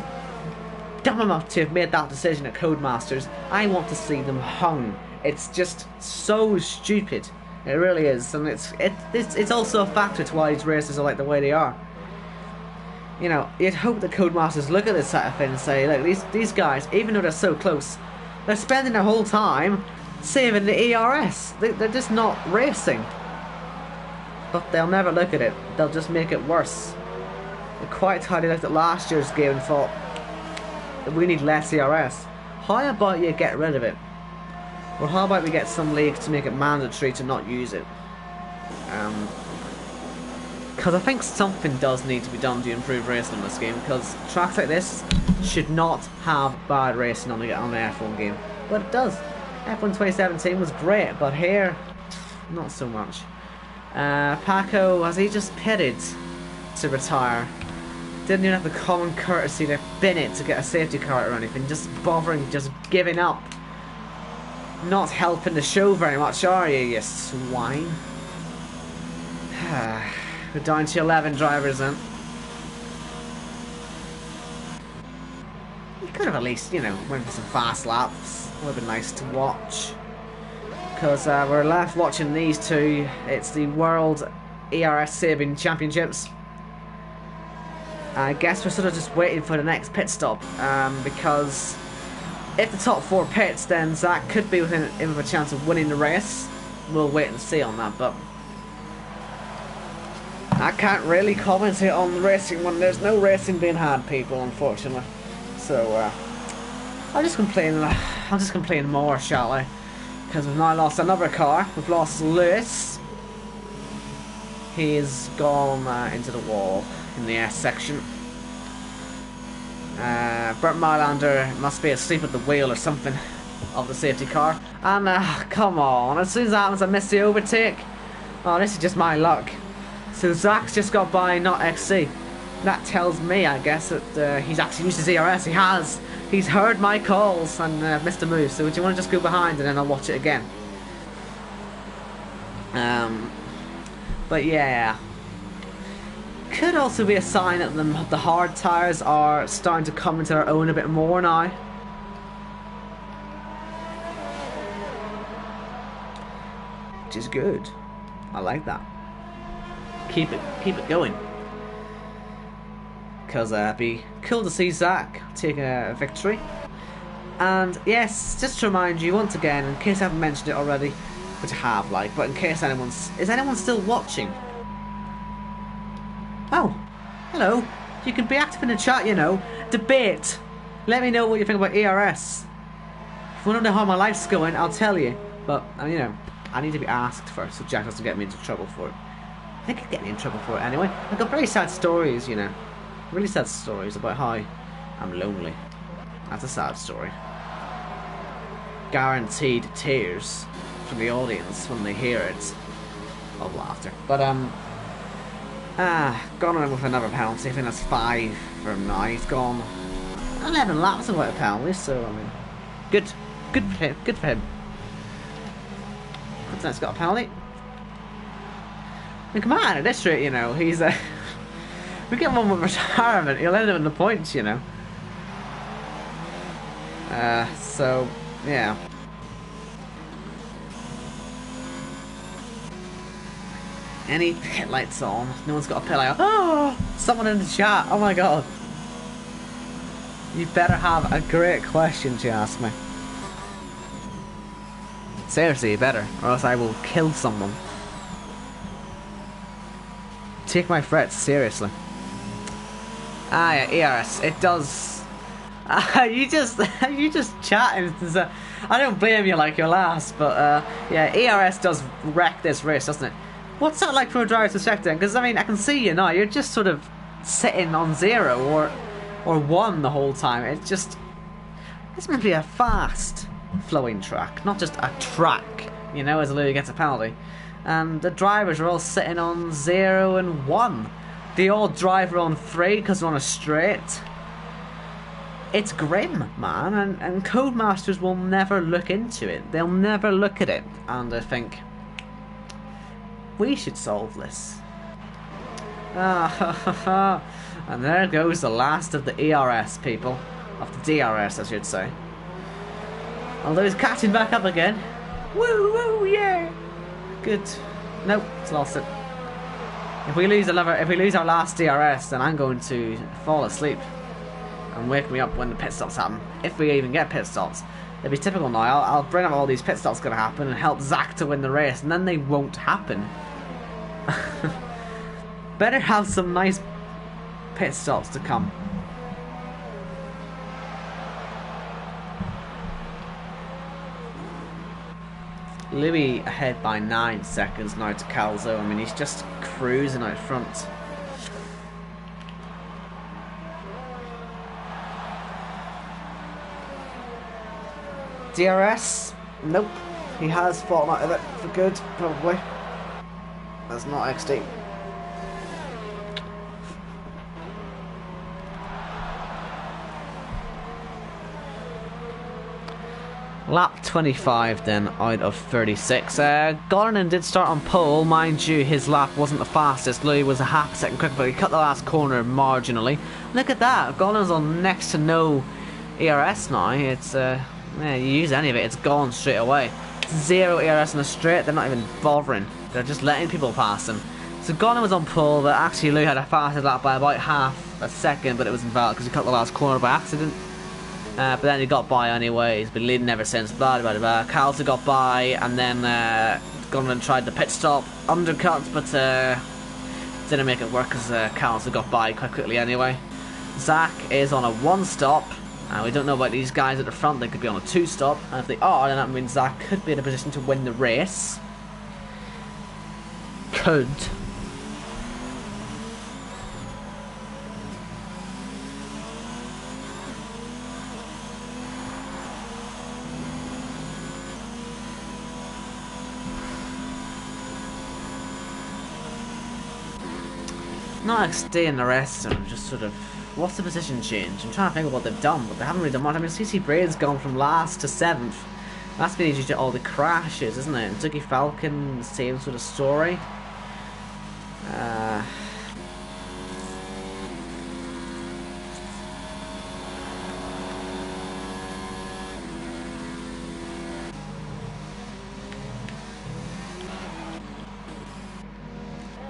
dumb enough to have made that decision at Codemasters, I want to see them hung. It's just so stupid. It really is, and it's also a factor to why these races are like the way they are. You know, you'd hope that Codemasters look at this sort of thing and say, look, these guys, even though they're so close, they're spending their whole time saving the ERS. They're just not racing. But they'll never look at it. They'll just make it worse. They're quite tired. They looked at last year's game and thought, we need less ERS. How about you get rid of it? Or how about we get some leagues to make it mandatory to not use it? Because I think something does need to be done to improve racing in this game, because tracks like this should not have bad racing on the F1 game. But it does. F1 2017 was great, but here, not so much. Paco, has he just pitted to retire? Didn't even have the common courtesy to bin it to get a safety car or anything, just bothering, just giving up. Not helping the show very much, are you, you swine? We're down to 11 drivers then. You could have at least, you know, went for some fast laps. Would have been nice to watch. Because we're left watching these two. It's the World ERS Saving Championships. I guess we're sort of just waiting for the next pit stop. Because if the top 4 pits, then Zach could be within of a chance of winning the race. We'll wait and see on that, but I can't really commentate on the racing when there's no racing being had, people, unfortunately. So I'll just complain more, shall I? Because we've now lost another car. We've lost Lewis. He's gone into the wall in the S section. Bert Mylander must be asleep at the wheel or something of the safety car. And come on, as soon as that happens, I miss the overtake. Oh, this is just my luck. So Zach's just got by, not XC. That tells me, I guess, that he's actually used his ERS. He has. He's heard my calls and missed a move. So would you want to just go behind and then I'll watch it again? But yeah. Could also be a sign that the hard tyres are starting to come into their own a bit more now. Which is good. I like that. Keep it going. Because it'd be cool to see Zach take a victory. And yes, just to remind you once again, in case I haven't mentioned it already, which I have, like, but in case is anyone still watching? Oh, hello. You can be active in the chat, you know. Debate. Let me know what you think about ERS. If you want to know how my life's going, I'll tell you. But, you know, I need to be asked first, so Jack doesn't get me into trouble for it. I think he'd get me in trouble for it anyway. I've got very sad stories, you know. Really sad stories about how I'm lonely. That's a sad story. Guaranteed tears from the audience when they hear it. Of laughter. But, gone in with another penalty. I think that's 5 for him now. He's gone 11 laps without a penalty, so, I mean, good for him. That's got a penalty. mean, come on, at this rate, you know, he's we get one with retirement, he'll end up in the points, you know. So, yeah. Any pit lights on? No one's got a pit light on. Oh! Someone in the chat, oh my god. You better have a great question to ask me. Seriously, you better, or else I will kill someone. Take my threats seriously. Ah yeah, ERS. It does. You just chatting. I don't blame you like your last, but yeah, ERS does wreck this race, doesn't it? What's that like from a driver's perspective? Because I mean, I can see you now. You're just sort of sitting on 0 or 1 the whole time. It's meant to be a fast flowing track, not just a track. You know, as Louis gets a penalty. And the drivers are all sitting on 0 and 1. They all drive on 3 because they're on a straight. It's grim, man, and Codemasters will never look into it. They'll never look at it. And I think we should solve this. And there goes the last of the ERS people. Of the DRS, I should say. Although he's catching back up again. Woo, woo, yeah! Good. Nope, it's lost it. If we lose our last DRS, then I'm going to fall asleep and wake me up when the pit stops happen. If we even get pit stops. It'll be typical now. I'll bring up all these pit stops going to happen and help Zach to win the race, and then they won't happen. Better have some nice pit stops to come. Louis ahead by 9 seconds now to Calzo. I mean, he's just cruising out front. DRS? Nope. He has fallen out of it for good, probably. That's not XD. Lap 25 then out of 36. Garland did start on pole. Mind you, his lap wasn't the fastest. Louis was a half a second quicker, but he cut the last corner marginally. Look at that. Garland's on next to no ERS now. It's, yeah, you use any of it, it's gone straight away. 0 ERS in the straight, they're not even bothering. They're just letting people pass him. So Garland was on pole, but actually Louis had a faster lap by about half a second, but it was invalid because he got the last corner by accident. But then he got by anyway. He's been leading ever since. Blah blah blah. Calza got by, and then Gunman tried the pit stop undercut, but didn't make it work because Calza got by quite quickly anyway. Zach is on a 1 stop. We don't know about these guys at the front. They could be on a 2 stop, and if they are, then that means Zach could be in a position to win the race. Could. Not XD and the rest of them, just sort of, what's the position change? I'm trying to think of what they've done, but they haven't really done much. I mean, CC Braid's gone from last to 7th. That's been due to all the crashes, isn't it? And Dougie Falcon, same sort of story.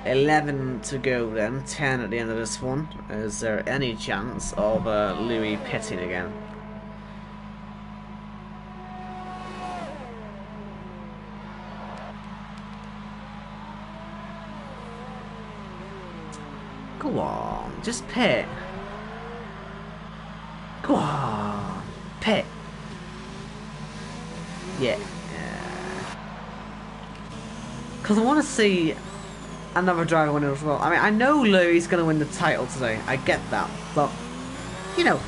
11 to go then, 10 at the end of this one. Is there any chance of Louis pitting again? Go on, just pit. Go on, pit. Yeah. Because I want to see another driver winner as well. I mean, I know Louis is going to win the title today. I get that, but you know,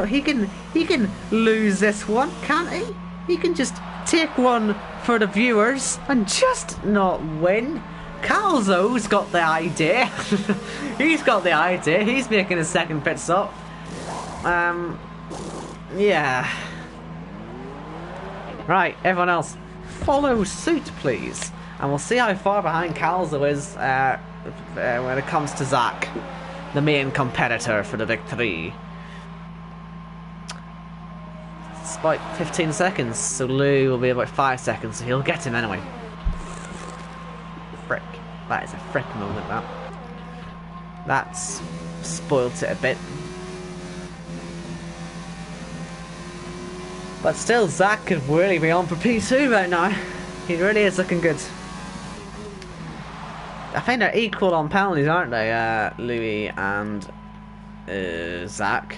he can lose this one, can't he? He can just take one for the viewers and just not win. Calzo's got the idea. He's got the idea. He's making a second pit stop. Yeah. Right, everyone else, follow suit, please. And we'll see how far behind Calzo is when it comes to Zach, the main competitor for the victory. It's about 15 seconds, so Lou will be about 5 seconds, so he'll get him anyway. Frick. That is a frick moment, that. That's spoilt it a bit. But still, Zach could really be on for P2 right now. He really is looking good. I think they're equal on penalties, aren't they? Louis and Zach.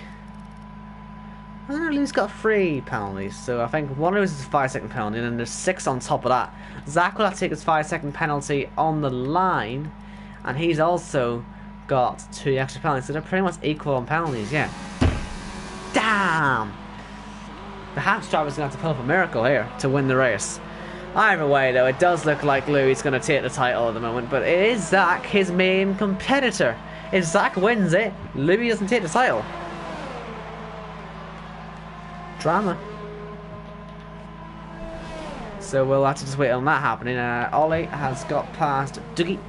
I don't know, Louis got 3 penalties, so I think one of those is a 5-second penalty, and then there's 6 on top of that. Zach will have to take his 5-second penalty on the line, and he's also got 2 extra penalties, so they're pretty much equal on penalties, yeah. Damn! The Hans driver's going to have to pull up a miracle here to win the race. Either way, though, it does look like Louis is going to take the title at the moment, but it is Zach, his main competitor. If Zach wins it, Louis doesn't take the title. Drama. So we'll have to just wait on that happening. Ollie has got past Dougie.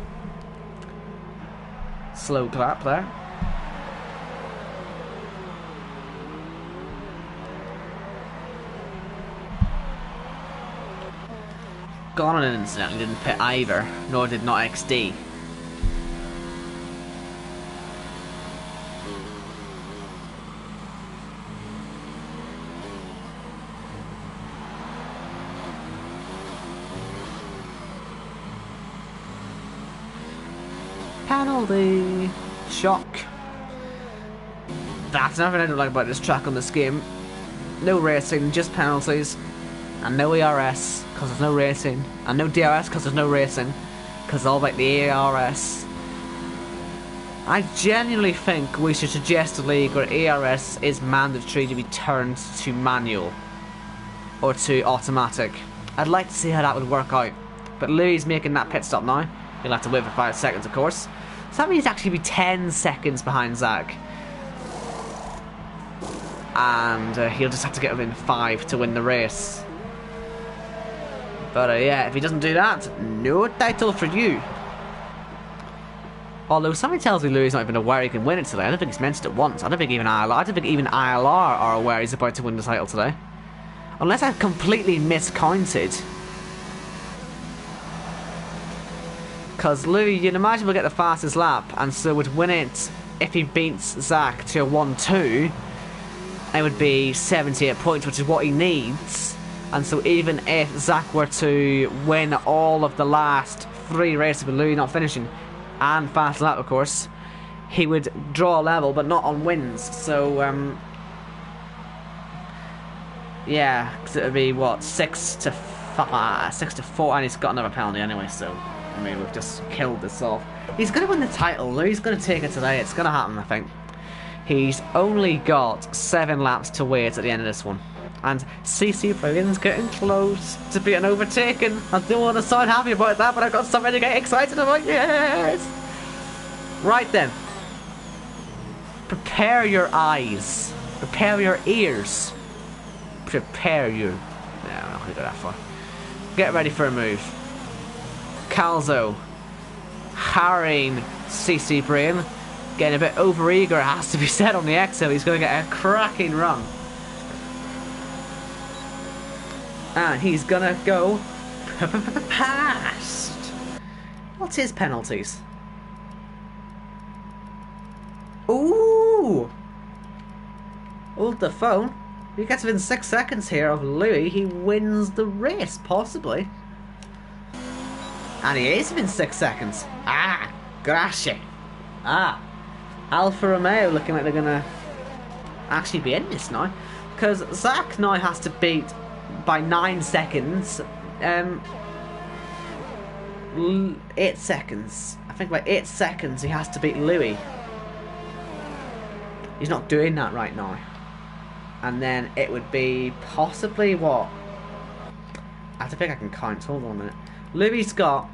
Slow clap there. Gone incidentally didn't pit either, nor did not XD. Penalty. Shock. That's nothing I don't like about this track on this game. No racing, just penalties. And no ERS, because there's no racing. And no DRS, because there's no racing. Because it's all about the ARS. I genuinely think we should suggest a league where ARS is mandatory to be turned to manual. Or to automatic. I'd like to see how that would work out. But Louis making that pit stop now. He'll have to wait for 5 seconds, of course. So that means actually be 10 seconds behind Zach. And he'll just have to get within 5 to win the race. But yeah, if he doesn't do that, no title for you. Although something tells me Louis is not even aware he can win it today. I don't think he's mentioned it once. I don't think even ILR are aware he's about to win the title today. Unless I've completely miscounted. Because Louis, you'd imagine, will get the fastest lap, and so would win it if he beats Zach to a 1-2. It would be 78 points, which is what he needs. And so even if Zach were to win all of the last 3 races with Louis not finishing, and fast lap of course, he would draw a level, but not on wins. So yeah, because it would be what, 6-4, and he's got another penalty anyway. So I mean, we've just killed this off. He's going to win the title. Louis going to take it today. It's going to happen, I think. He's only got 7 laps to wait at the end of this one. And CC Brilliant's getting close to being overtaken. I don't want to sound happy about that, but I've got something to get excited about. Yes! Right then. Prepare your eyes. Prepare your ears. Prepare your... No, I'm not going to go that far. Get ready for a move. Calzo harrying CC Brain, getting a bit overeager, it has to be said, on the exit. He's going to get a cracking run, and he's gonna go past. What's his penalties? Ooh, hold the phone. He gets within 6 seconds here of Louis. He wins the race, possibly. And he is within 6 seconds. Ah, grazie. Ah, Alfa Romeo looking like they're gonna actually be in this now, because Zach now has to beat by 9 seconds. 8 seconds. I think by 8 seconds he has to beat Louis. He's not doing that right now. And then it would be possibly what? I don't think I can count. Hold on a minute. Louis's got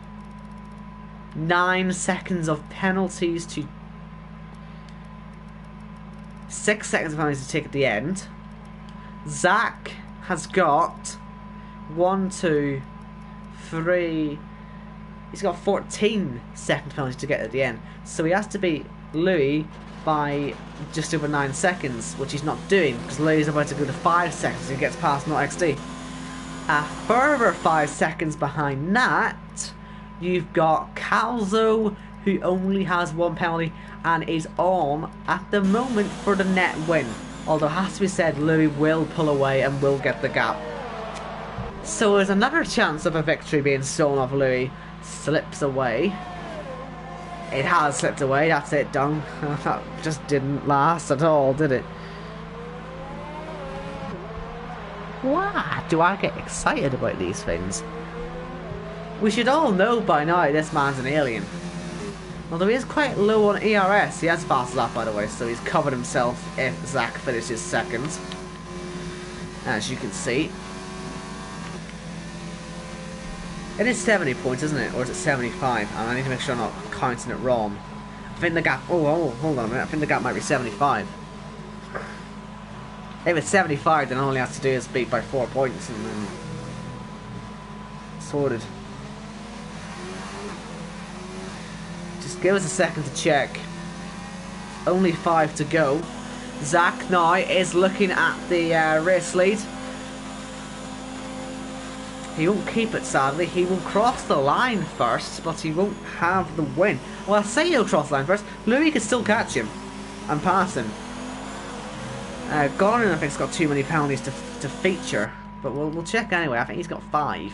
9 seconds of penalties to 6 seconds of penalties to take at the end. Zach has got 1, 2, 3, He's got 14 second penalties to get at the end. So he has to beat Louis by just over 9 seconds, which he's not doing because Louis is about to go to 5 seconds and he gets past not XD. A further 5 seconds behind that, you've got Calzo, who only has 1 penalty and is on at the moment for the net win. Although it has to be said, Louis will pull away and will get the gap. So there's another chance of a victory being stolen off Louis. Slips away. It has slipped away, that's it, done. That just didn't last at all, did it? Why do I get excited about these things? We should all know by now this man's an alien. Although he is quite low on ERS, he has fast lap by the way, so he's covered himself if Zach finishes second. As you can see. It is 70 points, isn't it? Or is it 75? And I need to make sure I'm not counting it wrong. I think the gap... Oh, hold on a minute. I think the gap might be 75. If it's 75, then all he has to do is beat by 4 points and then... sorted. Just give us a second to check. Only 5 to go. Zach now is looking at the race lead. He won't keep it, sadly. He will cross the line first, but he won't have the win. Well, I'll say he'll cross the line first. Louis can still catch him and pass him. Gordon, I think, has got too many penalties to feature, but we'll check anyway. I think he's got 5.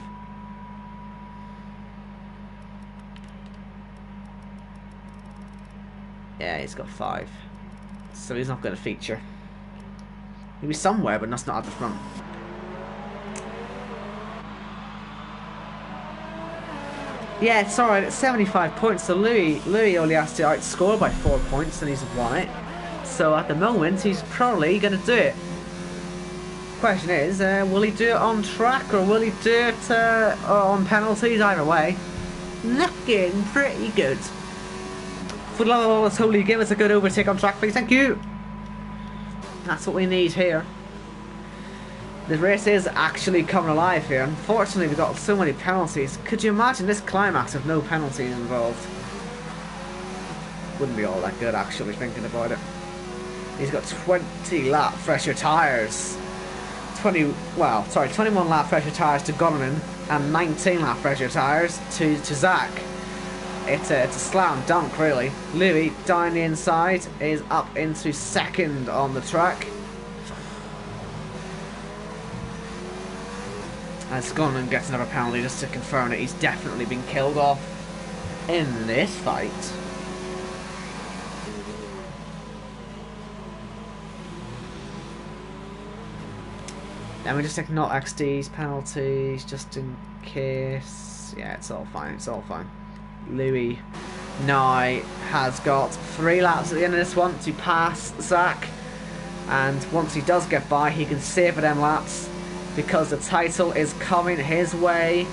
Yeah, he's got 5. So he's not going to feature. He'll be somewhere, but that's not at the front. Yeah, it's alright, it's 75 points, so Louis only has to outscore by 4 points and he's won it. So at the moment, he's probably going to do it. Question is, will he do it on track or will he do it on penalties? Either way, looking pretty good. For the love of all that's holy, give us a good overtake on track, please. Thank you. That's what we need here. The race is actually coming alive here. Unfortunately, we've got so many penalties. Could you imagine this climax with no penalties involved? Wouldn't be all that good, actually, thinking about it. He's got 20 lap fresher tyres. 21 lap fresher tyres to Gunnerman and 19 lap fresher tyres to Zach. It's a slam dunk, really. Louis, down the inside, is up into second on the track. As Gunnerman gets another penalty just to confirm that he's definitely been killed off in this fight. Let me just take not XD's penalties just in case. Yeah, it's all fine, it's all fine. Louis now has got 3 laps at the end of this one to pass Zach, and once he does get by, he can save them laps because the title is coming his way,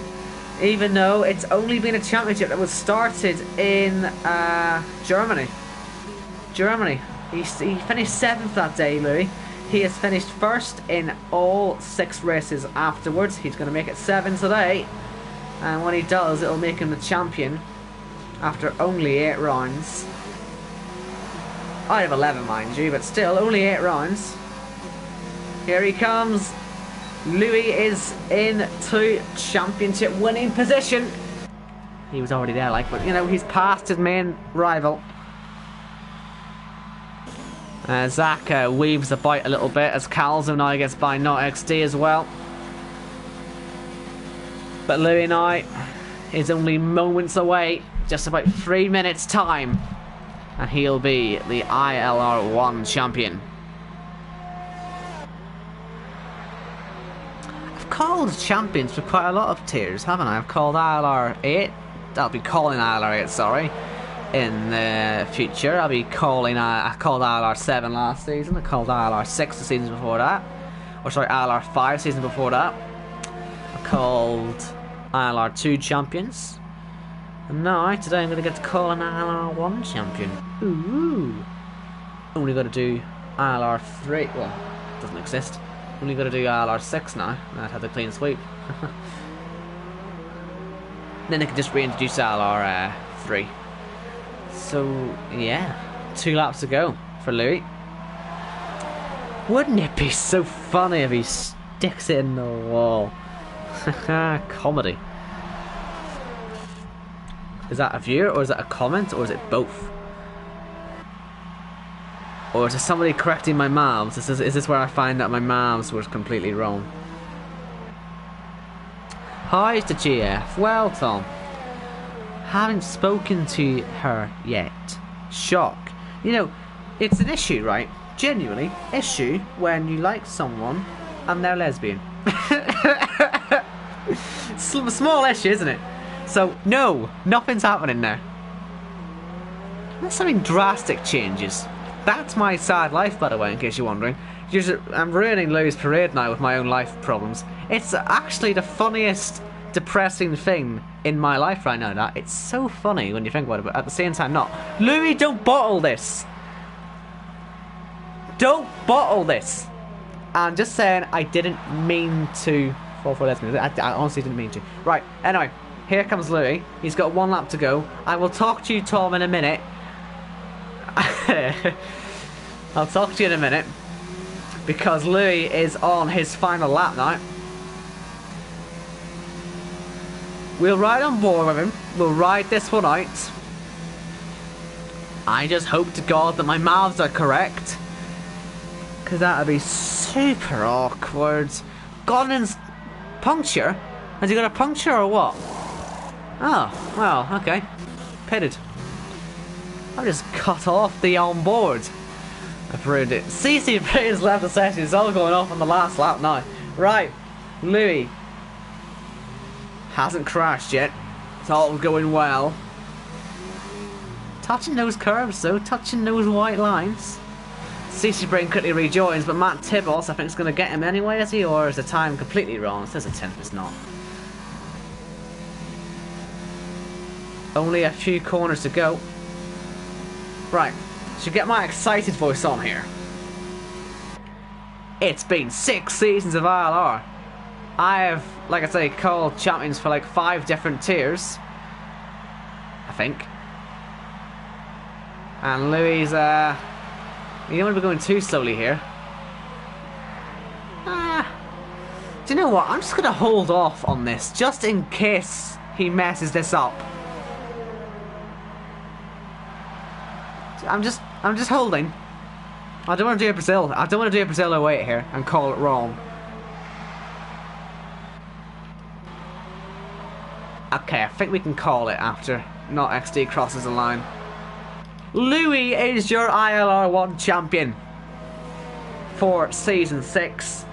even though it's only been a championship that was started in Germany. He finished 7th that day, Louis. He has finished 1st in all 6 races afterwards. He's going to make it 7 today, and when he does, it'll make him the champion after only 8 rounds. Out of 11, mind you, but still, only 8 rounds. Here he comes. Louis is into championship winning position. He was already there, but you know, he's past his main rival. Zach weaves about a little bit as Calzo now gets by not XD as well. But Louis now is only moments away, just about 3 minutes time, and he'll be the ILR1 champion. I've called champions for quite a lot of tiers, haven't I? I've called ILR8. I'll be calling ILR8, sorry, in the future. I'll be calling, I called ILR7 last season. I called ILR6 the season before that. Or sorry, ILR5 season before that. I called ILR2 champions. And now, today I'm going to get to call an ILR1 champion. Ooh. Only got to do ILR3. Well, it doesn't exist. Only got to do ILR6 now. That had a clean sweep. Then they can just reintroduce ILR3. So, yeah. 2 laps to go for Louis. Wouldn't it be so funny if he sticks it in the wall? Comedy. Is that a viewer, or is that a comment, or is it both? Or is it somebody correcting my mouths? Is this where I find that my mouths were completely wrong? Hi to GF. Well, Tom. Haven't spoken to her yet. Shock. You know, it's an issue, right? Genuinely, issue when you like someone and they're lesbian. Small issue, isn't it? So, no, nothing's happening there. Unless something drastic changes. That's my sad life, by the way, in case you're wondering. I'm ruining Louis' parade now with my own life problems. It's actually the funniest, depressing thing in my life right now. That it's so funny when you think about it, but at the same time not. Louis, don't bottle this. Don't bottle this. I'm just saying I didn't mean to fall for lesbians. I honestly didn't mean to. Right, anyway, here comes Louis. He's got 1 lap to go. I will talk to you, Tom, in a minute. I'll talk to you in a minute. Because Louis is on his final lap now. We'll ride on board with him. We'll ride this one out. I just hope to God that my mouths are correct. Because that would be super awkward. Godwin's puncture? Has he got a puncture or what? Oh, well, okay. Pitted. I've just cut off the onboard. I've ruined it. CC Prix left the session. It's all going off on the last lap now. Right. Louis hasn't crashed yet. It's all going well. Touching those curves though. Touching those white lines. CC Brain quickly rejoins, but Matt Tibbles I think is going to get him anyway, is he? Or is the time completely wrong? It says a 10th, it's not. Only a few corners to go. Right. Should get my excited voice on here. It's been 6 seasons of ILR. I have, like I say, called champions for like 5 different tiers. I think. And Louis, you don't want to be going too slowly here. Do you know what? I'm just going to hold off on this, just in case he messes this up. I'm just holding. I don't want to do a Brazil. I don't want to do a Brazil 08 here and call it wrong. Okay, I think we can call it after not XD crosses the line. Louis is your ILR1 champion for season 6.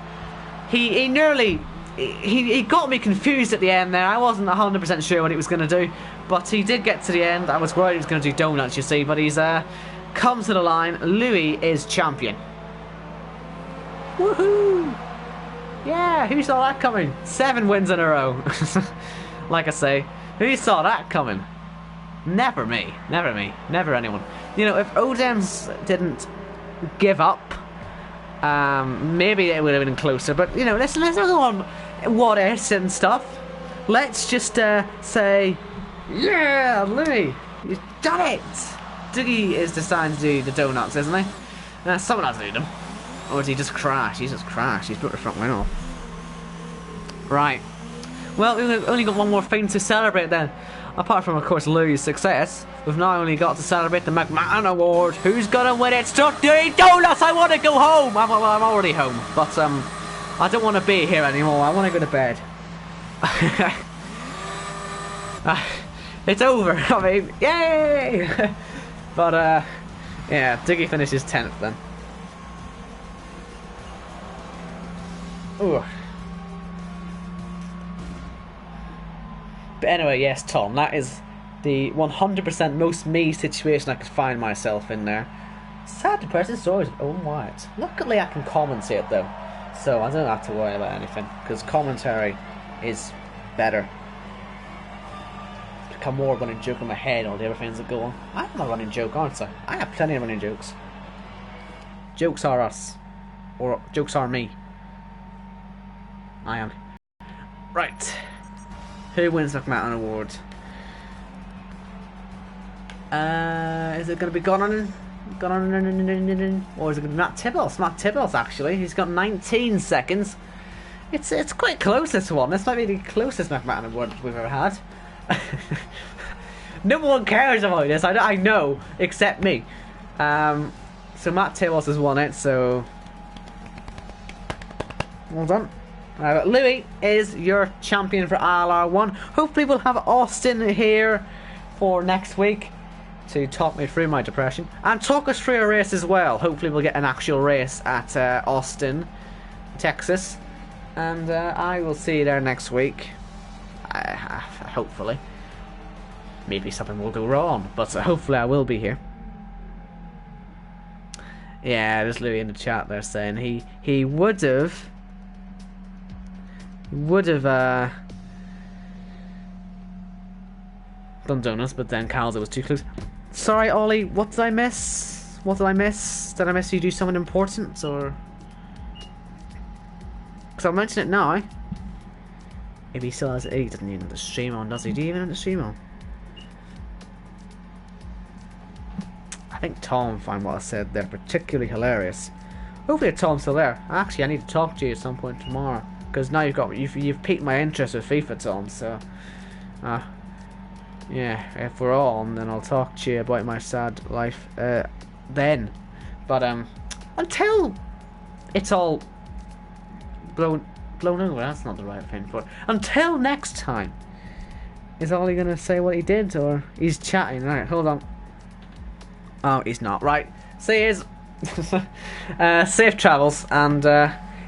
He nearly he got me confused at the end there. I wasn't 100% sure what he was going to do, but he did get to the end. I was worried he was going to do donuts, you see, but he's come to the line. Louis is champion. Woohoo! Yeah, who saw that coming? 7 wins in a row. Like I say, who saw that coming? Never me. Never me. Never anyone. You know, if Odems didn't give up, maybe it would have been closer. But, you know, let's not go on what ifs and stuff. Let's just say, yeah, Louis, you've done it! Dougie is deciding to do the donuts, isn't he? Someone has to do them. Or did he just crash? He's just crashed. He's put the front wing off. Right. Well, we've only got one more thing to celebrate then. Apart from, of course, Louis' success, we've now only got to celebrate the McMahon Award. Who's gonna win it? Start doing donuts! I want to go home! I'm already home. But, I don't want to be here anymore. I want to go to bed. It's over. I mean, yay! But, yeah, Dougie finishes 10th then. Ooh. But anyway, yes, Tom, that is the 100% most me situation I could find myself in there. Sad, depressing stories of Owen Wyatt. Luckily, I can commentate though, so I don't have to worry about anything because commentary is better. It's become more of a running joke in my head, all the other things that go on. I'm a running joke, aren't I? I have plenty of running jokes. Jokes are us, or jokes are me. I am. Right. Who wins the McMahon Award? Is it going to be Gunnan? Or is it going to be Matt Tibbles? Matt Tibbles, actually. He's got 19 seconds. It's quite close, this one. This might be the closest McMahon Award we've ever had. No one cares about this, I know, except me. So Matt Tibbles has won it, so... Well done. Louis is your champion for ILR1. Hopefully we'll have Austin here for next week to talk me through my depression and talk us through a race as well. Hopefully we'll get an actual race at Austin, Texas, and I will see you there next week. Hopefully. Maybe something will go wrong, but hopefully I will be here. Yeah, there's Louis in the chat there saying he would have done donuts, but then Calza was too close. Sorry, Ollie, what did I miss? What did I miss? Did I miss you do something important, or? Because I'll mention it now. If he still has it, he doesn't even have the stream on, does he? Do you even have the stream on? I think Tom found what I said there particularly hilarious. Hopefully Tom's still there. Actually, I need to talk to you at some point tomorrow, because now you've piqued my interest with FIFA, Tom. So, yeah, if we're on, then I'll talk to you about my sad life then. But until it's all blown over, that's not the right thing for it. Until next time, is Ollie gonna say what he did, or he's chatting? Right, hold on. Oh, he's not. Right, see you. Safe travels, and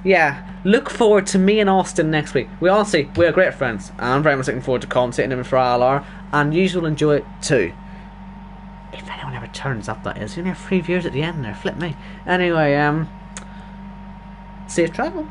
yeah, look forward to me and Austin next week. We are great friends, and I'm very much looking forward to commentating him for ILR, and you will enjoy it too. If anyone ever turns up, that is. You only have 3 viewers at the end there, flip me. Anyway, safe travels.